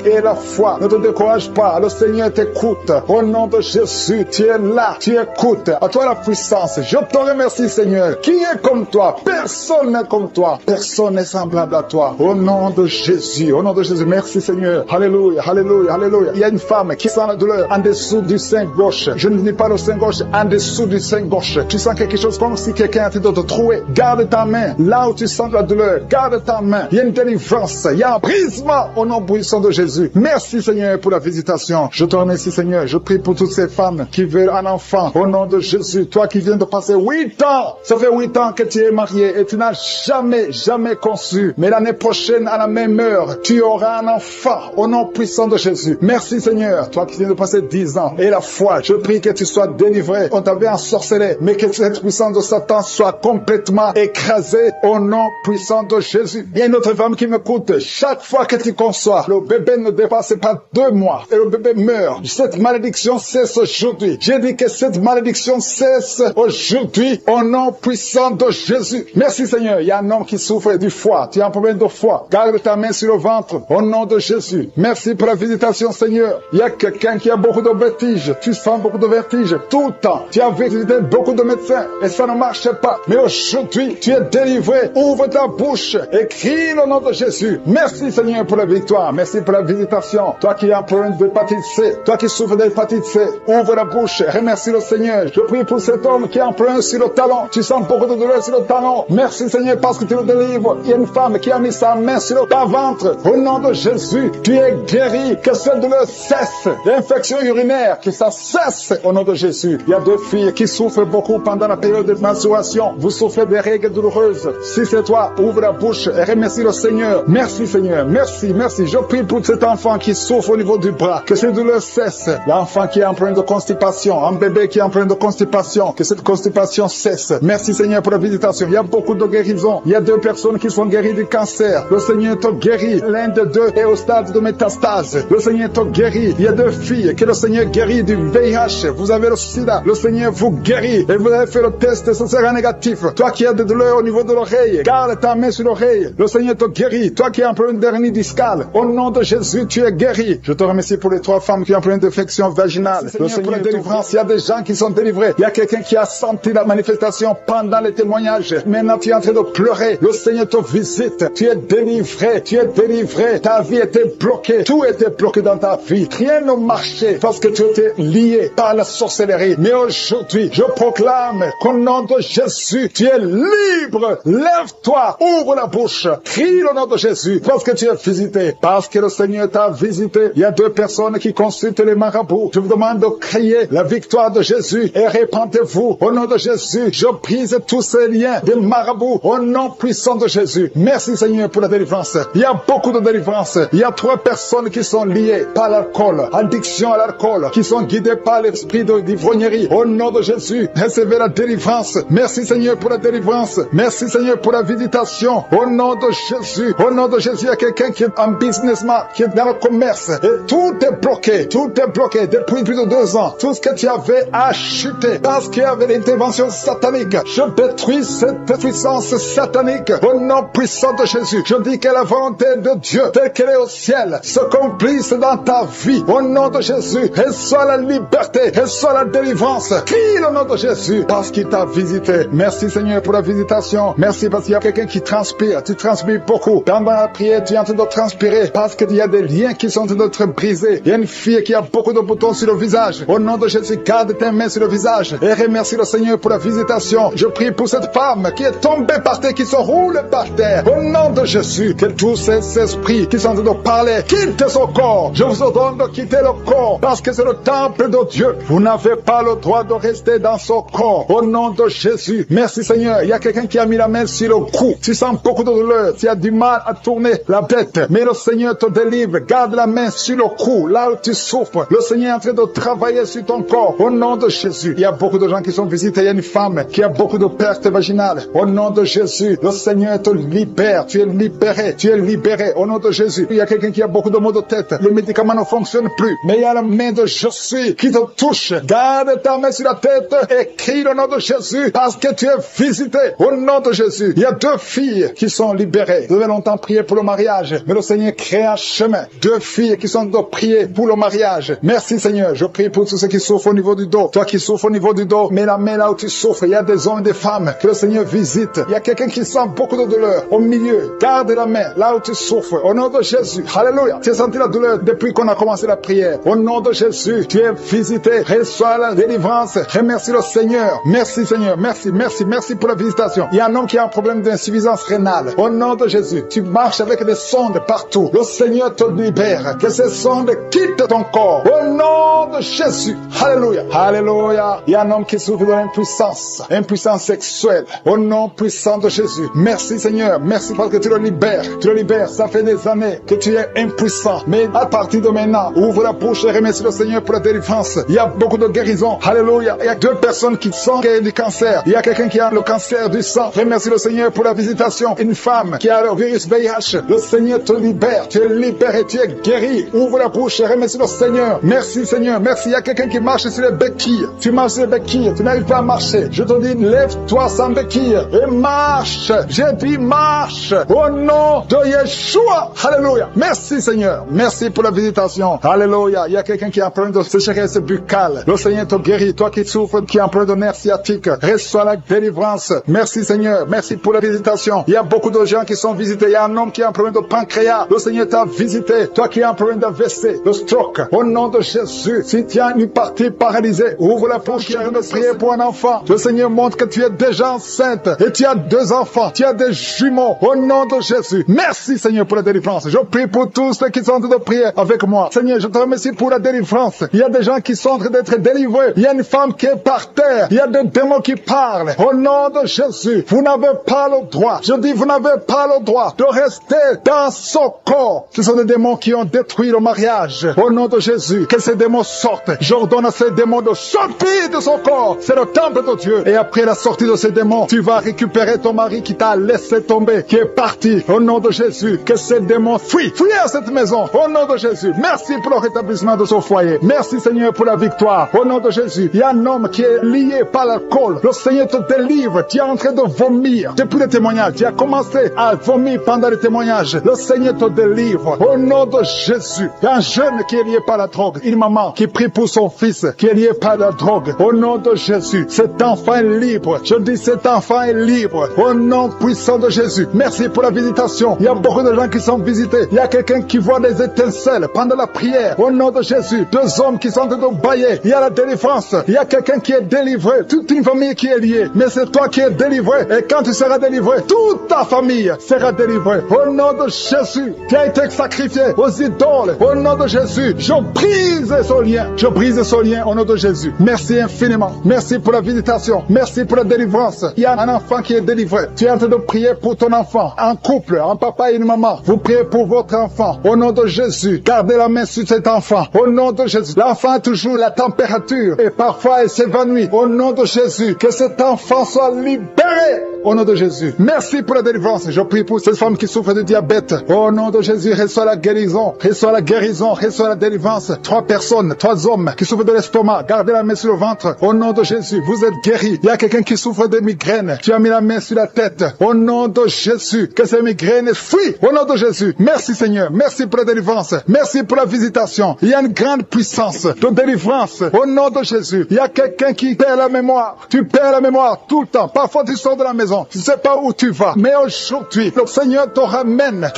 Ne te décourage pas. Le Seigneur t'écoute. Au nom de Jésus, tu es là. Tu écoutes. À toi la puissance. Je te remercie, Seigneur. Qui est comme toi? Personne n'est comme toi. Personne n'est semblable à toi. Au nom de Jésus. Au nom de Jésus. Merci, Seigneur. Alléluia. Alléluia. Alléluia. Il y a une femme qui sent la douleur en dessous du sein gauche. Je ne dis pas le sein gauche, en dessous du sein gauche. Tu sens quelque chose comme si quelqu'un était de te trouver. Garde ta main. Là où tu sens la douleur, garde ta main. Il y a une délivrance. Il y a un brisement au nom puissant de Jésus. Merci, Seigneur, pour la visitation. Je te remercie, Seigneur. Je prie pour toutes ces femmes qui veulent un enfant. Au nom de Jésus. Toi qui viens de passer 8 ans. Ça fait 8 ans que tu es marié et tu n'as jamais conçu. Mais l'année prochaine, à la même heure, tu auras un enfant. Au nom puissant de Jésus. Merci, Seigneur. Toi qui viens de passer 10 ans. Et la foi, je prie que tu sois délivré. On t'avait ensorcelé. Mais que cette puissance de Satan soit complètement écrasée. Au nom puissant de Jésus. Il y a une autre femme qui m'écoute. Chaque fois que tu conçois, le bébé ne dépasse pas 2 mois. Et le bébé meurt. Cette malédiction cesse aujourd'hui. J'ai dit que cette malédiction cesse aujourd'hui. Au nom puissant de Jésus. Merci, Seigneur. Il y a un homme qui souffre du foie. Tu as un problème de foie. Garde ta main sur le ventre. Au nom de Jésus. Merci pour la visitation, Seigneur. Il y a quelqu'un qui a beaucoup de vertiges. Tu sens beaucoup de vertiges tout le temps. Tu as visité beaucoup de médecins et ça ne marchait pas. Mais aujourd'hui, tu es délivré. Ouvre ta bouche et crie le nom de Jésus. Merci, Seigneur, pour la victoire. Merci pour la visitation. Toi qui as un problème d'hépatite C. Toi qui souffres d'hépatite C. Ouvre la bouche. Remercie le Seigneur. Je prie pour cet homme qui a un problème sur le talon. Tu sens beaucoup de douleur sur le talon. Merci, Seigneur, parce que tu le délivres. Il y a une femme qui a mis sa main sur ton ventre. Au nom de Jésus, tu es guéri. Que cette douleur cesse. L'infection urinaire, que ça cesse au nom de Jésus. Il y a 2 filles qui souffrent beaucoup pendant la période de menstruation. Vous souffrez des règles douloureuses. Si c'est toi, ouvre la bouche et remercie le Seigneur. Merci, Seigneur. Merci. Je prie pour cet enfant qui souffre au niveau du bras. Que cette douleur cesse. L'enfant qui est en problème de constipation. Un bébé qui est en problème de constipation. Que cette constipation cesse. Merci, Seigneur, pour la visitation. Il y a beaucoup de guérisons. Il y a 2 personnes qui sont guéries du cancer. Le Seigneur te guérit. L'un de 2 est au stade de métastase. Le Seigneur te guérit. Il y a 2 filles que le Seigneur guérit du VIH. Vous avez le sida. Le Seigneur vous guérit. Et vous avez fait le test et ce sera négatif. Toi qui as des douleurs au niveau de l'oreille, garde ta main sur l'oreille. Le Seigneur te guérit. Toi qui as un problème d'hernie discale, au nom de Jésus, tu es guéri. Je te remercie pour les 3 femmes qui ont un problème d'infection vaginale. Le Seigneur pour la délivrance. Il y a des gens qui sont délivrés. Il y a quelqu'un qui a senti la manifestation pendant les témoignages. Maintenant, tu es en train de pleurer. Le Seigneur te visite. Tu es délivré. Tu es délivré. Ta vie était bloquée. Tout était bloqué dans ta vie. Rien ne marchait parce que tu étais lié par la sorcellerie. Mais aujourd'hui, je proclame qu'au nom de Jésus, tu es libre. Lève-toi. Ouvre la bouche. Crie le nom de Jésus parce que tu es visité. Parce que le Seigneur t'a visité. Il y a 2 personnes qui consultent les marabouts. Je vous demande de crier la victoire de Jésus et répandez-vous. Au nom de Jésus, je brise tous ces liens des marabouts. Au nom puissant de Jésus. Merci, Seigneur, pour la délivrance. Il y a beaucoup de délivrance. Il y a 3 personnes qui sont liées par l'alcool, addiction à l'alcool, qui sont guidées par l'esprit d'ivrognerie. Au nom de Jésus, recevez la délivrance. Merci, Seigneur, pour la délivrance. Merci, Seigneur, pour la visitation. Au nom de Jésus. Au nom de Jésus, il y a quelqu'un qui est un businessman, qui est dans le commerce. Et tout est bloqué. bloqué. Tout est bloqué depuis plus de 2 ans. Tout ce que tu avais a chuté parce qu'il y avait l'intervention satanique. Je détruis cette puissance satanique au nom puissant de Jésus. Je dis que la volonté de Dieu, telle qu'elle est au ciel, s'accomplisse dans ta vie. Au nom de Jésus, reçois la liberté, reçois la délivrance. Crie le nom de Jésus parce qu'il t'a visité. Merci Seigneur pour la visitation. Merci parce qu'il y a quelqu'un qui transpire. Tu transpires beaucoup. Dans la prière, tu es en train de transpirer parce qu'il y a des liens qui sont en train d'être brisés. Il y a une fille qui a beaucoup de boutons sur le visage. Au nom de Jésus, garde tes mains sur le visage et remercie le Seigneur pour la visitation. Je prie pour cette femme qui est tombée par terre, qui se roule par terre. Au nom de Jésus, que tous ces esprits qui sont en train de parler quittent son corps. Je vous ordonne de quitter le corps parce que c'est le temple de Dieu. Vous n'avez pas le droit de rester dans son corps. Au nom de Jésus. Merci Seigneur. Il y a quelqu'un qui a mis la main sur le cou. Tu sens beaucoup de douleur. Tu as du mal à tourner la tête. Mais le Seigneur te délivre. Garde la main sur le cou. Là où tu souffres. Le Seigneur est en train de travailler sur ton corps. Au nom de Jésus. Il y a beaucoup de gens qui sont visités. Il y a une femme qui a beaucoup de pertes vaginales. Au nom de Jésus. Le Seigneur te libère. Tu es libéré. Tu es libéré. Au nom de Jésus. Il y a quelqu'un qui a beaucoup de maux de tête. Les médicaments ne fonctionnent plus. Mais il y a la main de Je suis qui te touche. Garde ta main sur la tête et crie le nom de Jésus parce que tu es visité. Au nom de Jésus. Il y a 2 filles qui sont libérées. Vous avez longtemps prié pour le mariage. Mais le Seigneur crée un chemin. 2 filles qui sont de prier pour le mariage. Merci Seigneur. Je prie pour tous ceux qui souffrent au niveau du dos. Toi qui souffres au niveau du dos, mets la main là où tu souffres. Il y a des hommes et des femmes que le Seigneur visite. Il y a quelqu'un qui sent beaucoup de douleur au milieu. Garde la main là où tu souffres. Au nom de Jésus. Alléluia. Tu as senti la douleur depuis qu'on a commencé la prière. Au nom de Jésus, tu es visité. Reçois la délivrance. Remercie le Seigneur. Merci Seigneur. Merci pour la visitation. Il y a un homme qui a un problème d'insuffisance rénale. Au nom de Jésus, tu marches avec des sondes partout. Le Seigneur te libère. Que ces sondes quittent ton corps. Au nom de Jésus. Alléluia. Alléluia. Il y a un homme qui souffre de l'impuissance. Impuissance sexuelle. Au nom puissant de Jésus. Merci Seigneur. Merci parce que tu le libères. Tu le libères. Ça fait des années que tu es impuissant. Mais à partir de maintenant, ouvre la bouche et remercie le Seigneur pour la délivrance. Il y a beaucoup de guérisons. Alléluia. Il y a 2 personnes qui sont guéries du cancer. Il y a quelqu'un qui a le cancer du sang. Remercie le Seigneur pour la visitation. Une femme qui a le virus VIH. Le Seigneur te libère. Tu es libéré. Tu es guéri. Ouvre la bouche et remercie le Seigneur. Merci Seigneur. Merci. Il y a quelqu'un qui marche sur les béquilles. Tu marches sur les béquilles. Tu n'arrives pas à marcher. Je te dis, lève-toi sans béquilles et marche. J'ai dit marche. Au nom de Yeshua. Alléluia. Merci Seigneur. Merci pour la visitation. Alléluia. Il y a quelqu'un qui a un problème de sécheresse buccale. Le Seigneur te guérit. Toi qui souffres, qui a un problème de nerf sciatique, reçois la délivrance. Merci Seigneur. Merci pour la visitation. Il y a beaucoup de gens qui sont visités. Il y a un homme qui a un problème de pancréas. Le Seigneur t'a visité. Toi qui as un problème d'AVC, de stroke. Au nom de Jésus. Si tu as une partie paralysée, ouvre la bouche et de prier pour un enfant. Le Seigneur montre que tu es déjà enceinte et tu as 2 enfants. Tu as des jumeaux. Au nom de Jésus. Merci Seigneur pour la délivrance. Je prie pour tous ceux qui sont en train de prier avec moi. Seigneur, je te remercie pour la délivrance. Il y a des gens qui sont en train d'être délivrés. Il y a une femme qui est par terre. Il y a des démons qui parlent. Au nom de Jésus, vous n'avez pas le droit. Je dis, vous n'avez pas le droit de rester dans son corps. Ce sont des démons qui ont détruit le mariage. Au nom de Jésus, que ces démons sortent. J'ordonne à ces démons de sortir de son corps. C'est le temple de Dieu. Et après la sortie de ces démons, tu vas récupérer ton mari qui t'a laissé tomber, qui est parti. Au nom de Jésus, que ces démons fuient. Fuis à cette maison. Au nom de Jésus. Merci pour le rétablissement de son foyer. Merci Seigneur pour la victoire. Au nom de Jésus, il y a un homme qui est lié par l'alcool. Le Seigneur te délivre. Tu es en train de vomir. Depuis le témoignage, tu as commencé à vomir pendant le témoignage. Le Seigneur te délivre. Au nom de Jésus, il y a un jeune qui est lié par la drogue. Une maman qui prie pour son fils qui est lié par la drogue. Au nom de Jésus, cet enfant est libre. Je dis cet enfant est libre. Au nom puissant de Jésus. Merci pour la visitation. Il y a beaucoup de gens qui sont visités. Il y a quelqu'un qui voit des étincelles pendant la prière. Au nom de Jésus, 2 hommes qui sont en train de bailler. Il y a la délivrance. Il y a quelqu'un qui est délivré. Toute une famille qui est liée. Mais c'est toi qui es délivré. Et quand tu seras délivré, toute ta famille sera délivrée. Au nom de Jésus, qui a été sacrifié aux idoles. Au nom de Jésus, je brise ce lien. Je brise ce lien au nom de Jésus. Merci infiniment. Merci pour la visitation. Merci pour la délivrance. Il y a un enfant qui est délivré. Tu es en train de prier pour ton enfant. Un couple, un papa et une maman. Vous priez pour votre enfant. Au nom de Jésus, gardez la main sur cet enfant. Au nom de Jésus. L'enfant a toujours la température et parfois il s'évanouit. Au nom de Jésus, que cet enfant soit libéré. au nom de Jésus. Merci pour la délivrance. Je prie pour cette femme qui souffre de diabète. Au nom de Jésus, reçois la guérison, reçois la guérison, reçois la délivrance. 3 personnes, 3 hommes qui souffrent de l'estomac, gardez la main sur le ventre. Au nom de Jésus, vous êtes guéris. Il y a quelqu'un qui souffre de migraines. Tu as mis la main sur la tête. Au nom de Jésus, que ces migraines fuient. Au nom de Jésus. Merci Seigneur. Merci pour la délivrance. Merci pour la visitation. Il y a une grande puissance de délivrance. Au nom de Jésus. Il y a quelqu'un qui perd la mémoire. Tu perds la mémoire tout le temps. Parfois tu sors de la maison. Tu ne sais pas où tu vas. Mais aujourd'hui, le Seigneur te ramène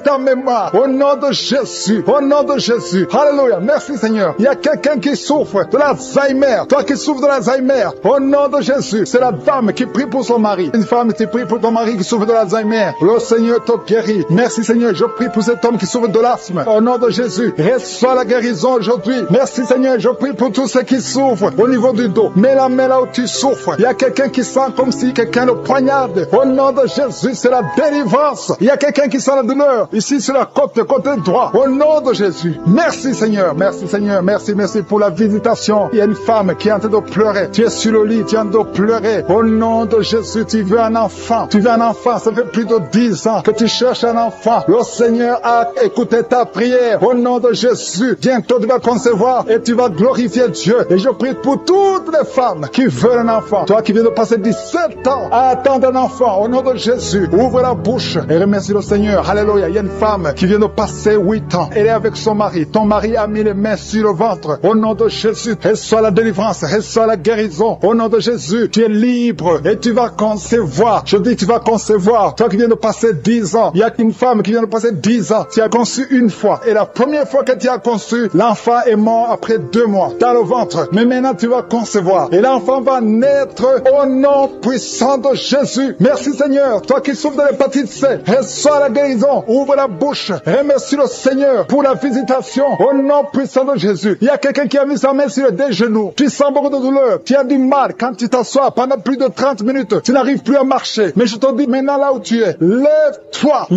ta mémoire. Au nom de Jésus. Au nom de Jésus. Alléluia. Merci Seigneur. Il y a quelqu'un qui souffre de l'Alzheimer. Toi qui souffres de l'Alzheimer. Au nom de Jésus. C'est la dame qui prie pour son mari. Une femme qui prie pour ton mari qui souffre de l'Alzheimer. Le Seigneur te guérit. Merci Seigneur. Je prie pour cet homme qui souffre de l'asthme. Au nom de Jésus. Reçois la guérison aujourd'hui. Merci Seigneur. Je prie pour tous ceux qui souffrent au niveau du dos. Mets la main là où tu souffres. Il y a quelqu'un qui sent comme si quelqu'un le poignarde. Au nom de Jésus, c'est la délivrance. Il y a quelqu'un qui sent la douleur. Ici sur la côté droit. Au nom de Jésus. Merci Seigneur. Merci Seigneur. Merci pour la visitation. Il y a une femme qui est en train de pleurer. Tu es sur le lit, tu es en train de pleurer. Au nom de Jésus, tu veux un enfant. Tu veux un enfant. Ça fait plus de 10 ans que tu cherches un enfant. Le Seigneur a écouté ta prière. Au nom de Jésus, bientôt tu vas concevoir et tu vas glorifier Dieu. Et je prie pour toutes les femmes qui veulent un enfant. Toi qui viens de passer 17 ans à attendre un enfant. Au nom de Jésus, ouvre la bouche et remercie le Seigneur. Alléluia. Il y a une femme qui vient de passer 8 ans. Elle est avec son mari. Ton mari a mis les mains sur le ventre. Au nom de Jésus, reçois la délivrance, reçois la guérison. Au nom de Jésus, tu es libre et tu vas concevoir. Je dis tu vas concevoir. Toi qui viens de passer 10 ans, il y a une femme qui vient de passer 10 ans. Tu as conçu une fois. Et la première fois que tu as conçu, l'enfant est mort après 2 mois dans le ventre. Mais maintenant tu vas concevoir. Et l'enfant va naître au nom puissant de Jésus. Merci Seigneur. Toi qui souffres de l'hépatite C, reçois la guérison. Ouvre la bouche. Remercie le Seigneur pour la visitation. Au nom puissant de Jésus. Il y a quelqu'un qui a mis sa main sur les genoux. Tu sens beaucoup de douleur. Tu as du mal quand tu t'assois pendant plus de 30 minutes. Tu n'arrives plus à marcher. Mais je te dis maintenant là où tu es, lève-toi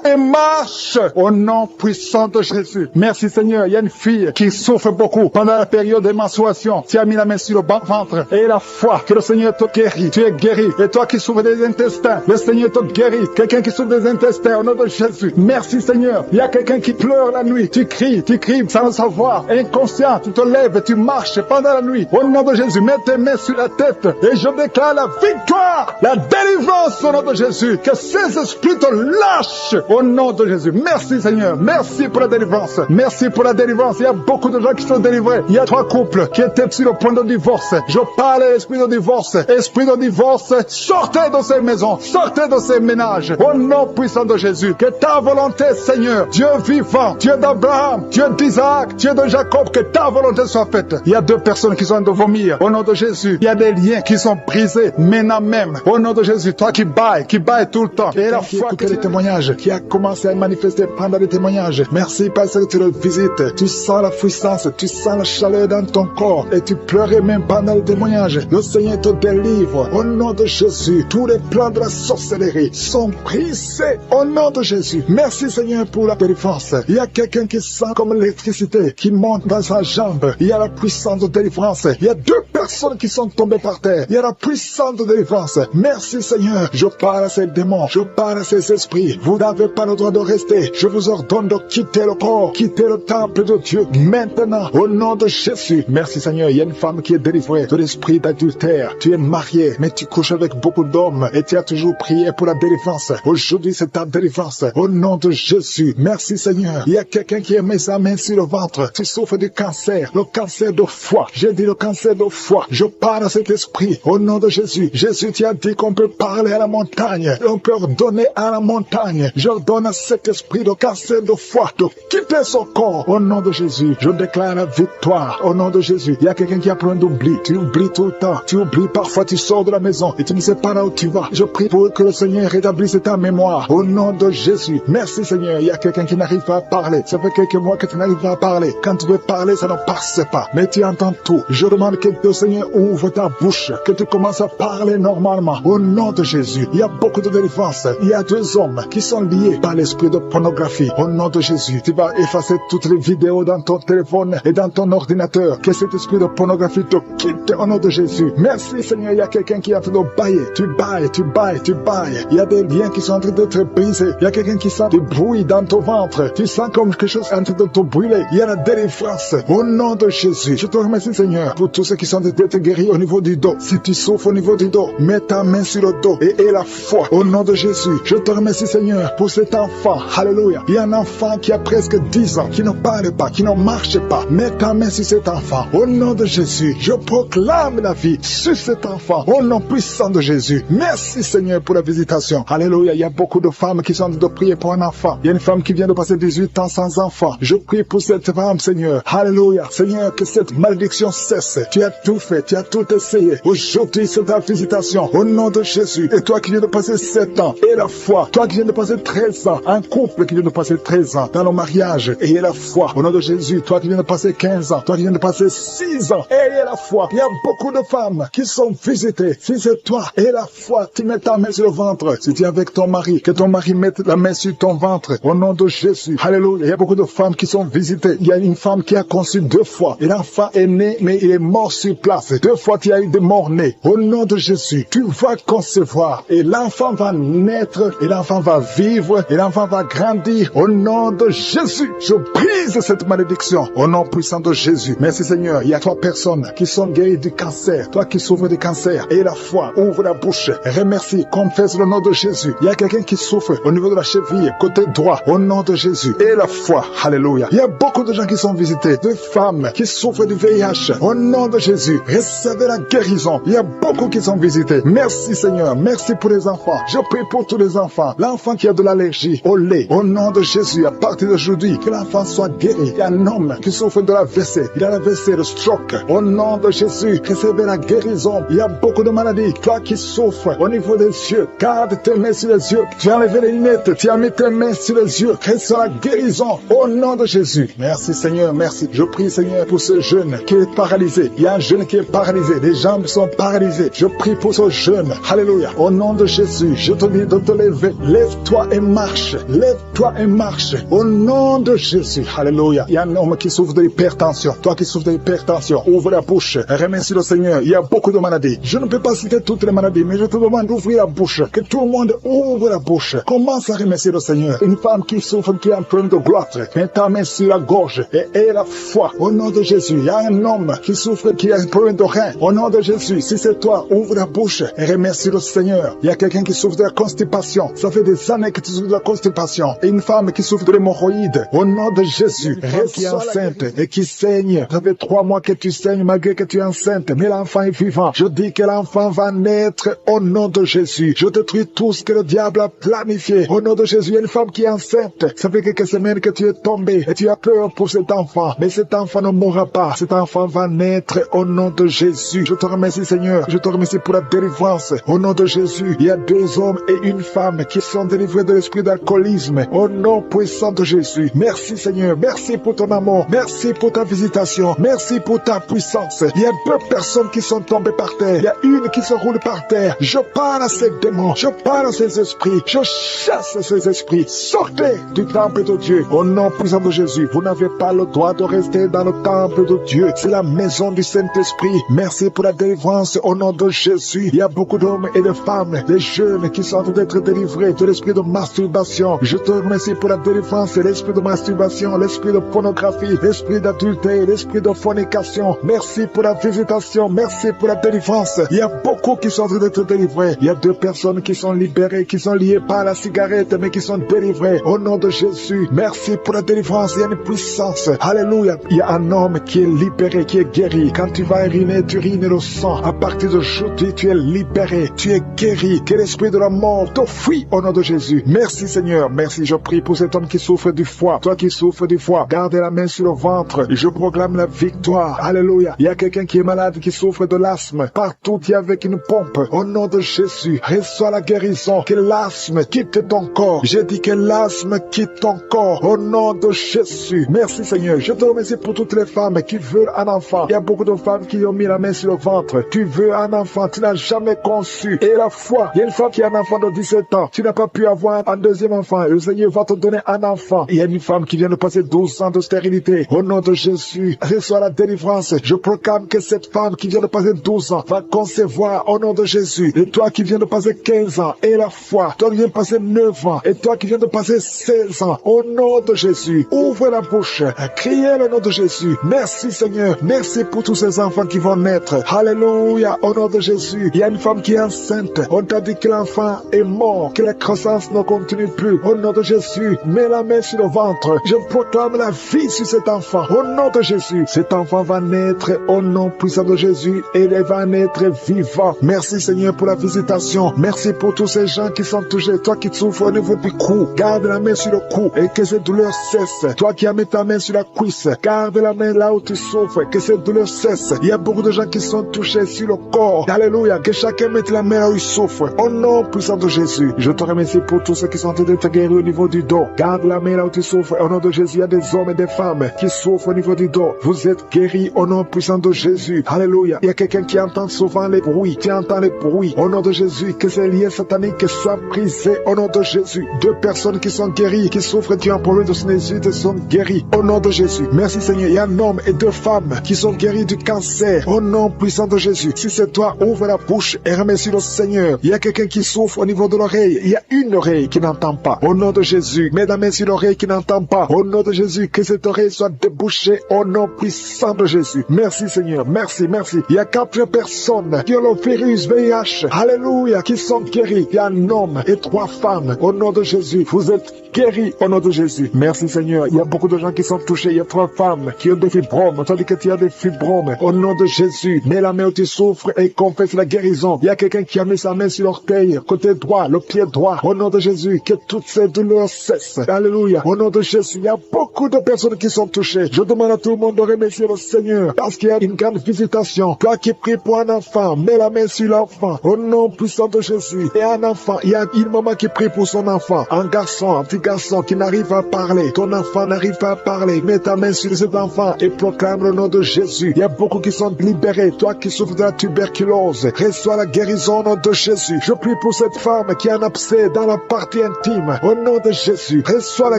et marche au nom puissant de Jésus. Merci Seigneur. Il y a une fille qui souffre beaucoup pendant la période de menstruation. Tu as mis la main sur le ventre et la foi que le Seigneur te guérit. Tu es guéri. Et toi qui souffres des intestins, le Seigneur te guérit. Quelqu'un qui souffre des intestins au nom de Jésus. Merci Seigneur. Il y a quelqu'un qui pleure la nuit. Tu cries sans le savoir. Inconscient, tu te lèves et tu marches pendant la nuit. Au nom de Jésus, mets tes mains sur la tête et je déclare la victoire, la délivrance au nom de Jésus. Que ces esprits te lâchent au nom de Jésus. Merci Seigneur. Merci pour la délivrance. Merci pour la délivrance. Il y a beaucoup de gens qui sont délivrés. Il y a 3 couples qui étaient sur le point de divorce. Je parle à l'esprit de divorce. Esprit de divorce, sortez de ces maisons. Sortez de ces ménages. Au nom puissant de Jésus. Que ta volonté, Seigneur, Dieu vivant, Dieu d'Abraham, Dieu d'Isaac, Dieu de Jacob, que ta volonté soit faite. Il y a 2 personnes qui sont en train de vomir. Au nom de Jésus, il y a des liens qui sont brisés maintenant même. Au nom de Jésus, toi qui bailles tout le temps. Et la foi que les témoignages qui a commencé à manifester pendant les témoignages. Merci parce que tu le visites. Tu sens la puissance, tu sens la chaleur dans ton corps et tu pleurais même pendant les témoignages. Le Seigneur te délivre. Au nom de Jésus, tous les plans de la sorcellerie sont brisés. Au nom de Jésus. Merci Seigneur pour la délivrance. Il y a quelqu'un qui sent comme l'électricité qui monte dans sa jambe. Il y a la puissance de délivrance. Il y a 2 personnes qui sont tombées par terre. Il y a la puissance de délivrance. Merci Seigneur. Je parle à ces démons. Je parle à ces esprits. Vous n'avez pas le droit de rester. Je vous ordonne de quitter le corps, quitter le temple de Dieu maintenant. Au nom de Jésus. Merci Seigneur. Il y a une femme qui est délivrée de l'esprit d'adultère. Tu es marié, mais tu couches avec beaucoup d'hommes et tu as toujours prié pour la délivrance. Aujourd'hui, c'est ta délivrance. Au nom de Jésus. Merci Seigneur. Il y a quelqu'un qui a mis sa main sur le ventre. Tu souffres du cancer. Le cancer de foie. J'ai dit le cancer de foie. Je parle à cet esprit. Au nom de Jésus. Jésus, tu as dit qu'on peut parler à la montagne. On peut ordonner à la montagne. J'ordonne à cet esprit de cancer de foie de quitter son corps. Au nom de Jésus. Je déclare la victoire. Au nom de Jésus. Il y a quelqu'un qui a plein d'oubli. Tu oublies tout le temps. Tu oublies parfois. Tu sors de la maison et tu ne sais pas là où tu vas. Je prie pour que le Seigneur rétablisse ta mémoire. Au nom de Jésus. Merci Seigneur. Il y a quelqu'un qui n'arrive pas à parler. Ça fait quelques mois que tu n'arrives pas à parler. Quand tu veux parler, ça ne passe pas. Mais tu entends tout. Je demande que le Seigneur ouvre ta bouche. Que tu commences à parler normalement. Au nom de Jésus. Il y a beaucoup de délivrance. Il y a 2 hommes qui sont liés par l'esprit de pornographie. Au nom de Jésus. Tu vas effacer toutes les vidéos dans ton téléphone et dans ton ordinateur. Que cet esprit de pornographie te quitte au nom de Jésus. Merci Seigneur. Il y a quelqu'un qui a fait de bailler bailles, tu bailles, tu bailles, tu bailles. Il y a des liens qui sont en train d'être brisés. Il y a quelqu'un qui sent du bruit dans ton ventre. Tu sens comme quelque chose est en train de te brûler. Il y a la délivrance. Au nom de Jésus, je te remercie, Seigneur, pour tous ceux qui sont en train d'être guéris au niveau du dos. Si tu souffres au niveau du dos, mets ta main sur le dos et aie la foi. Au nom de Jésus, je te remercie, Seigneur, pour cet enfant. Alléluia. Il y a un enfant qui a presque 10 ans, qui ne parle pas, qui ne marche pas. Mets ta main sur cet enfant. Au nom de Jésus, je proclame la vie sur cet enfant. Au nom puissant de Jésus. Merci, Seigneur, pour la visitation. Alléluia. Il y a beaucoup de femmes qui sont en train de prier pour un enfant. Il y a une femme qui vient de passer 18 ans sans enfant. Je prie pour cette femme, Seigneur. Alléluia. Seigneur, que cette malédiction cesse. Tu as tout fait, tu as tout essayé. Aujourd'hui, c'est ta visitation. Au nom de Jésus. Et toi qui viens de passer 7 ans, et la foi. Toi qui viens de passer 13 ans. Un couple qui vient de passer 13 ans dans le mariage, ayez la foi. Au nom de Jésus. Toi qui viens de passer 15 ans. Toi qui viens de passer 6 ans. Ayez la foi. Il y a beaucoup de femmes qui sont visitées. Si c'est toi, ayez la foi. Tu mets ta main sur le ventre. Si tu es avec ton mari, que ton mari mette la main sur ton ventre. Au nom de Jésus. Alléluia. Il y a beaucoup de femmes qui sont visitées. Il y a une femme qui a conçu 2 fois. Et l'enfant est né, mais il est mort sur place. 2 fois, tu as eu des morts-nés. Au nom de Jésus, tu vas concevoir. Et l'enfant va naître. Et l'enfant va vivre. Et l'enfant va grandir. Au nom de Jésus, je brise cette malédiction. Au nom puissant de Jésus. Merci, Seigneur. Il y a 3 personnes qui sont guéries du cancer. Toi qui souffres du cancer. Et la foi, ouvre la bouche. Remercie. Confesse le nom de Jésus. Il y a quelqu'un qui souffre au niveau de la cheville, côté droit. Au nom de Jésus. Et la foi. Alléluia. Il y a beaucoup de gens qui sont visités. De femmes qui souffrent du VIH. Au nom de Jésus. Recevez la guérison. Il y a beaucoup qui sont visités. Merci, Seigneur. Merci pour les enfants. Je prie pour tous les enfants. L'enfant qui a de l'allergie au lait. Au nom de Jésus. À partir d'aujourd'hui, que l'enfant soit guéri. Il y a un homme qui souffre de la WC. Il a la WC, le stroke. Au nom de Jésus. Recevez la guérison. Il y a beaucoup de maladies. Toi qui souffres au niveau des yeux. Garde tes mains sur les yeux. Tu as enlevé les lunettes. Tu as mis tes mains sur les yeux. Reçois la guérison. Au nom de Jésus. Merci, Seigneur. Merci. Je prie, Seigneur, pour ce jeune qui est paralysé. Il y a un jeune qui est paralysé. Les jambes sont paralysées. Je prie pour ce jeune. Alléluia. Au nom de Jésus, je te dis de te lever. Lève-toi et marche. Lève-toi et marche. Au nom de Jésus. Alléluia. Il y a un homme qui souffre de l'hypertension. Toi qui souffres de l'hypertension, ouvre la bouche. Remercie le Seigneur. Il y a beaucoup de maladies. Je ne peux pas citer toutes les maladies, mais je te demande d'ouvrir la bouche. Que tout le monde ouvre la bouche. Commence à remercier le Seigneur. Une femme qui souffre, qui a un problème de gloire. Mets ta main sur la gorge et aie la foi. Au nom de Jésus. Il y a un homme qui souffre, qui a un problème de rein. Au nom de Jésus. Si c'est toi, ouvre la bouche et remercie le Seigneur. Il y a quelqu'un qui souffre de la constipation. Ça fait des années que tu souffres de la constipation. Et une femme qui souffre de l'hémorroïde. Au nom de Jésus. Qui est enceinte et qui saigne. Ça fait 3 mois que tu saignes malgré que tu es enceinte. Mais l'enfant est vivant. Je dis que l'enfant va naître au nom de Jésus. Je détruis tout ce que le diable a planifié. Au nom de Jésus, il y a une femme qui est enceinte. Ça fait quelques semaines que tu es tombé et tu as peur pour cet enfant. Mais cet enfant ne mourra pas. Cet enfant va naître au nom de Jésus. Je te remercie, Seigneur. Je te remercie pour la délivrance. Au nom de Jésus, il y a 2 hommes et une femme qui sont délivrés de l'esprit d'alcoolisme. Au nom puissant de Jésus. Merci, Seigneur. Merci pour ton amour. Merci pour ta visitation. Merci pour ta puissance. Il y a 2 personnes qui sont tombées par terre. Il y a une qui se roule par terre. Je parle à ces démons. Je parle à ces esprits. Je chasse ces esprits. Sortez du temple de Dieu. Au nom puissant de Jésus. Vous n'avez pas le droit de rester dans le temple de Dieu. C'est la maison du Saint-Esprit. Merci pour la délivrance au nom de Jésus. Il y a beaucoup d'hommes et de femmes, des jeunes qui sont en train d'être délivrés de l'esprit de masturbation. Je te remercie pour la délivrance, l'esprit de masturbation, l'esprit de pornographie, l'esprit d'adultère, l'esprit de fornication. Merci pour la visitation. Merci pour la délivrance. Il y a beaucoup qui sont en train d'être délivrés. Il y a 2 personnes qui sont libérées, qui sont liées par la cigarette, mais qui sont délivrées au nom de Jésus. Merci pour la délivrance. Il y a une puissance. Alléluia. Il y a un homme qui est libéré, qui est guéri. Quand tu vas uriner, tu urines le sang. À partir d'aujourd'hui, tu es libéré. Tu es guéri. Que l'esprit de la mort te fuit au nom de Jésus. Merci, Seigneur. Merci. Je prie pour cet homme qui souffre du foie. Toi qui souffres du foie, gardez la main sur le ventre. Je proclame la victoire. Alléluia. Il y a quelqu'un qui est malade, qui souffre de l'asthme. Partout, tu es avec une pompe. Au nom de Jésus, reçois la guérison. Que l'asthme quitte ton corps. J'ai dit que l'asthme quitte ton corps. Au nom de Jésus. Merci, Seigneur. Je te remercie pour toutes les femmes qui veulent un enfant. Il y a beaucoup de femmes qui ont mis la main sur le ventre. Tu veux un enfant, tu n'as jamais conçu. Et la foi, il y a une femme qui a un enfant de 17 ans. Tu n'as pas pu avoir un deuxième enfant. Le Seigneur va te donner un enfant. Il y a une femme qui vient de passer 12 ans de stérilité. Au nom de Jésus, reçois la délivrance. Je proclame que cette femme qui vient de passer 12 ans va concevoir au nom de de Jésus. Et toi qui viens de passer 15 ans, et la foi, toi qui viens de passer 9 ans, et toi qui viens de passer 16 ans, au nom de Jésus, ouvre la bouche, criez le nom de Jésus. Merci Seigneur, merci pour tous ces enfants qui vont naître. Alléluia, au nom de Jésus. Il y a une femme qui est enceinte, on t'a dit que l'enfant est mort, que la croissance ne continue plus. Au nom de Jésus, mets la main sur le ventre, je proclame la vie sur cet enfant. Au nom de Jésus, cet enfant va naître au nom puissant de Jésus et il va naître vivant. Merci Seigneur pour la visitation. Merci pour tous ces gens qui sont touchés. Toi qui souffres au niveau du cou, garde la main sur le cou et que cette douleur cesse. Toi qui as mis ta main sur la cuisse, garde la main là où tu souffres, que cette douleur cesse. Il y a beaucoup de gens qui sont touchés sur le corps. Alléluia, que chacun mette la main là où il souffre. Au nom puissant de Jésus, je te remercie pour tous ceux qui sont en train d'être guéris au niveau du dos. Garde la main là où tu souffres. Au nom de Jésus, il y a des hommes et des femmes qui souffrent au niveau du dos. Vous êtes guéris au nom puissant de Jésus. Alléluia. Il y a quelqu'un qui entend souvent les bruits. Tu entends les bruits. Au nom de Jésus, que ces liens sataniques soient brisés au nom de Jésus. 2 personnes qui sont guéries, qui souffrent d'un problème de sinusite sont guéries au nom de Jésus. Merci Seigneur. Il y a un homme et 2 femmes qui sont guéris du cancer au nom puissant de Jésus. Si c'est toi, ouvre la bouche et remercie le Seigneur. Il y a quelqu'un qui souffre au niveau de l'oreille. Il y a une oreille qui n'entend pas. Au nom de Jésus, mets la main sur l'oreille qui n'entend pas. Au nom de Jésus, que cette oreille soit débouchée au nom puissant de Jésus. Merci Seigneur, merci, merci. Il y a 4 personnes qui ont le virus VIH, alléluia, qui sont guéries. Il y a un homme et 3 femmes. Au nom de Jésus, vous êtes guéris au nom de Jésus. Merci Seigneur. Il y a beaucoup de gens qui sont touchés. Il y a 3 femmes qui ont des fibromes. Tandis que tu as des fibromes. Au nom de Jésus, mets la main où tu souffres et confesse la guérison. Il y a quelqu'un qui a mis sa main sur l'orteil, côté droit, le pied droit. Au nom de Jésus, que toutes ces douleurs cessent. Alléluia. Au nom de Jésus, il y a beaucoup de personnes qui sont touchées. Je demande à tout le monde de remercier le Seigneur parce qu'il y a une grande visitation. Toi qui pries pour un enfant, mets la main sur l'enfant. Au nom puissant de Jésus. Et un enfant, il y a une maman qui prie pour son enfant. Un garçon, un petit garçon qui n'arrive pas à parler. Ton enfant n'arrive pas à parler. Mets ta main sur cet enfant et proclame le nom de Jésus. Il y a beaucoup qui sont libérés. Toi qui souffres de la tuberculose, reçois la guérison au nom de Jésus. Je prie pour cette femme qui a un abcès dans la partie intime. Au nom de Jésus, reçois la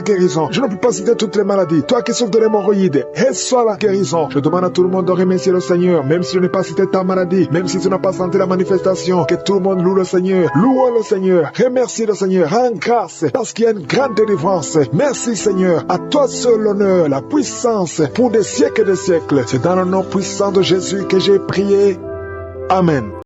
guérison. Je ne peux pas citer toutes les maladies. Toi qui souffres de l'hémorroïde, reçois la guérison. Je demande à tout le monde de remercier le Seigneur, même si je n'ai pas cité ta maladie, même si tu n'as pas senti la manifestation, que tout le monde loue le Seigneur. Louons le Seigneur. Remercie le Seigneur. Rends grâce parce qu'il y a une grande délivrance. Merci Seigneur. À toi seul l'honneur, la puissance pour des siècles et des siècles. C'est dans le nom puissant de Jésus que j'ai prié. Amen.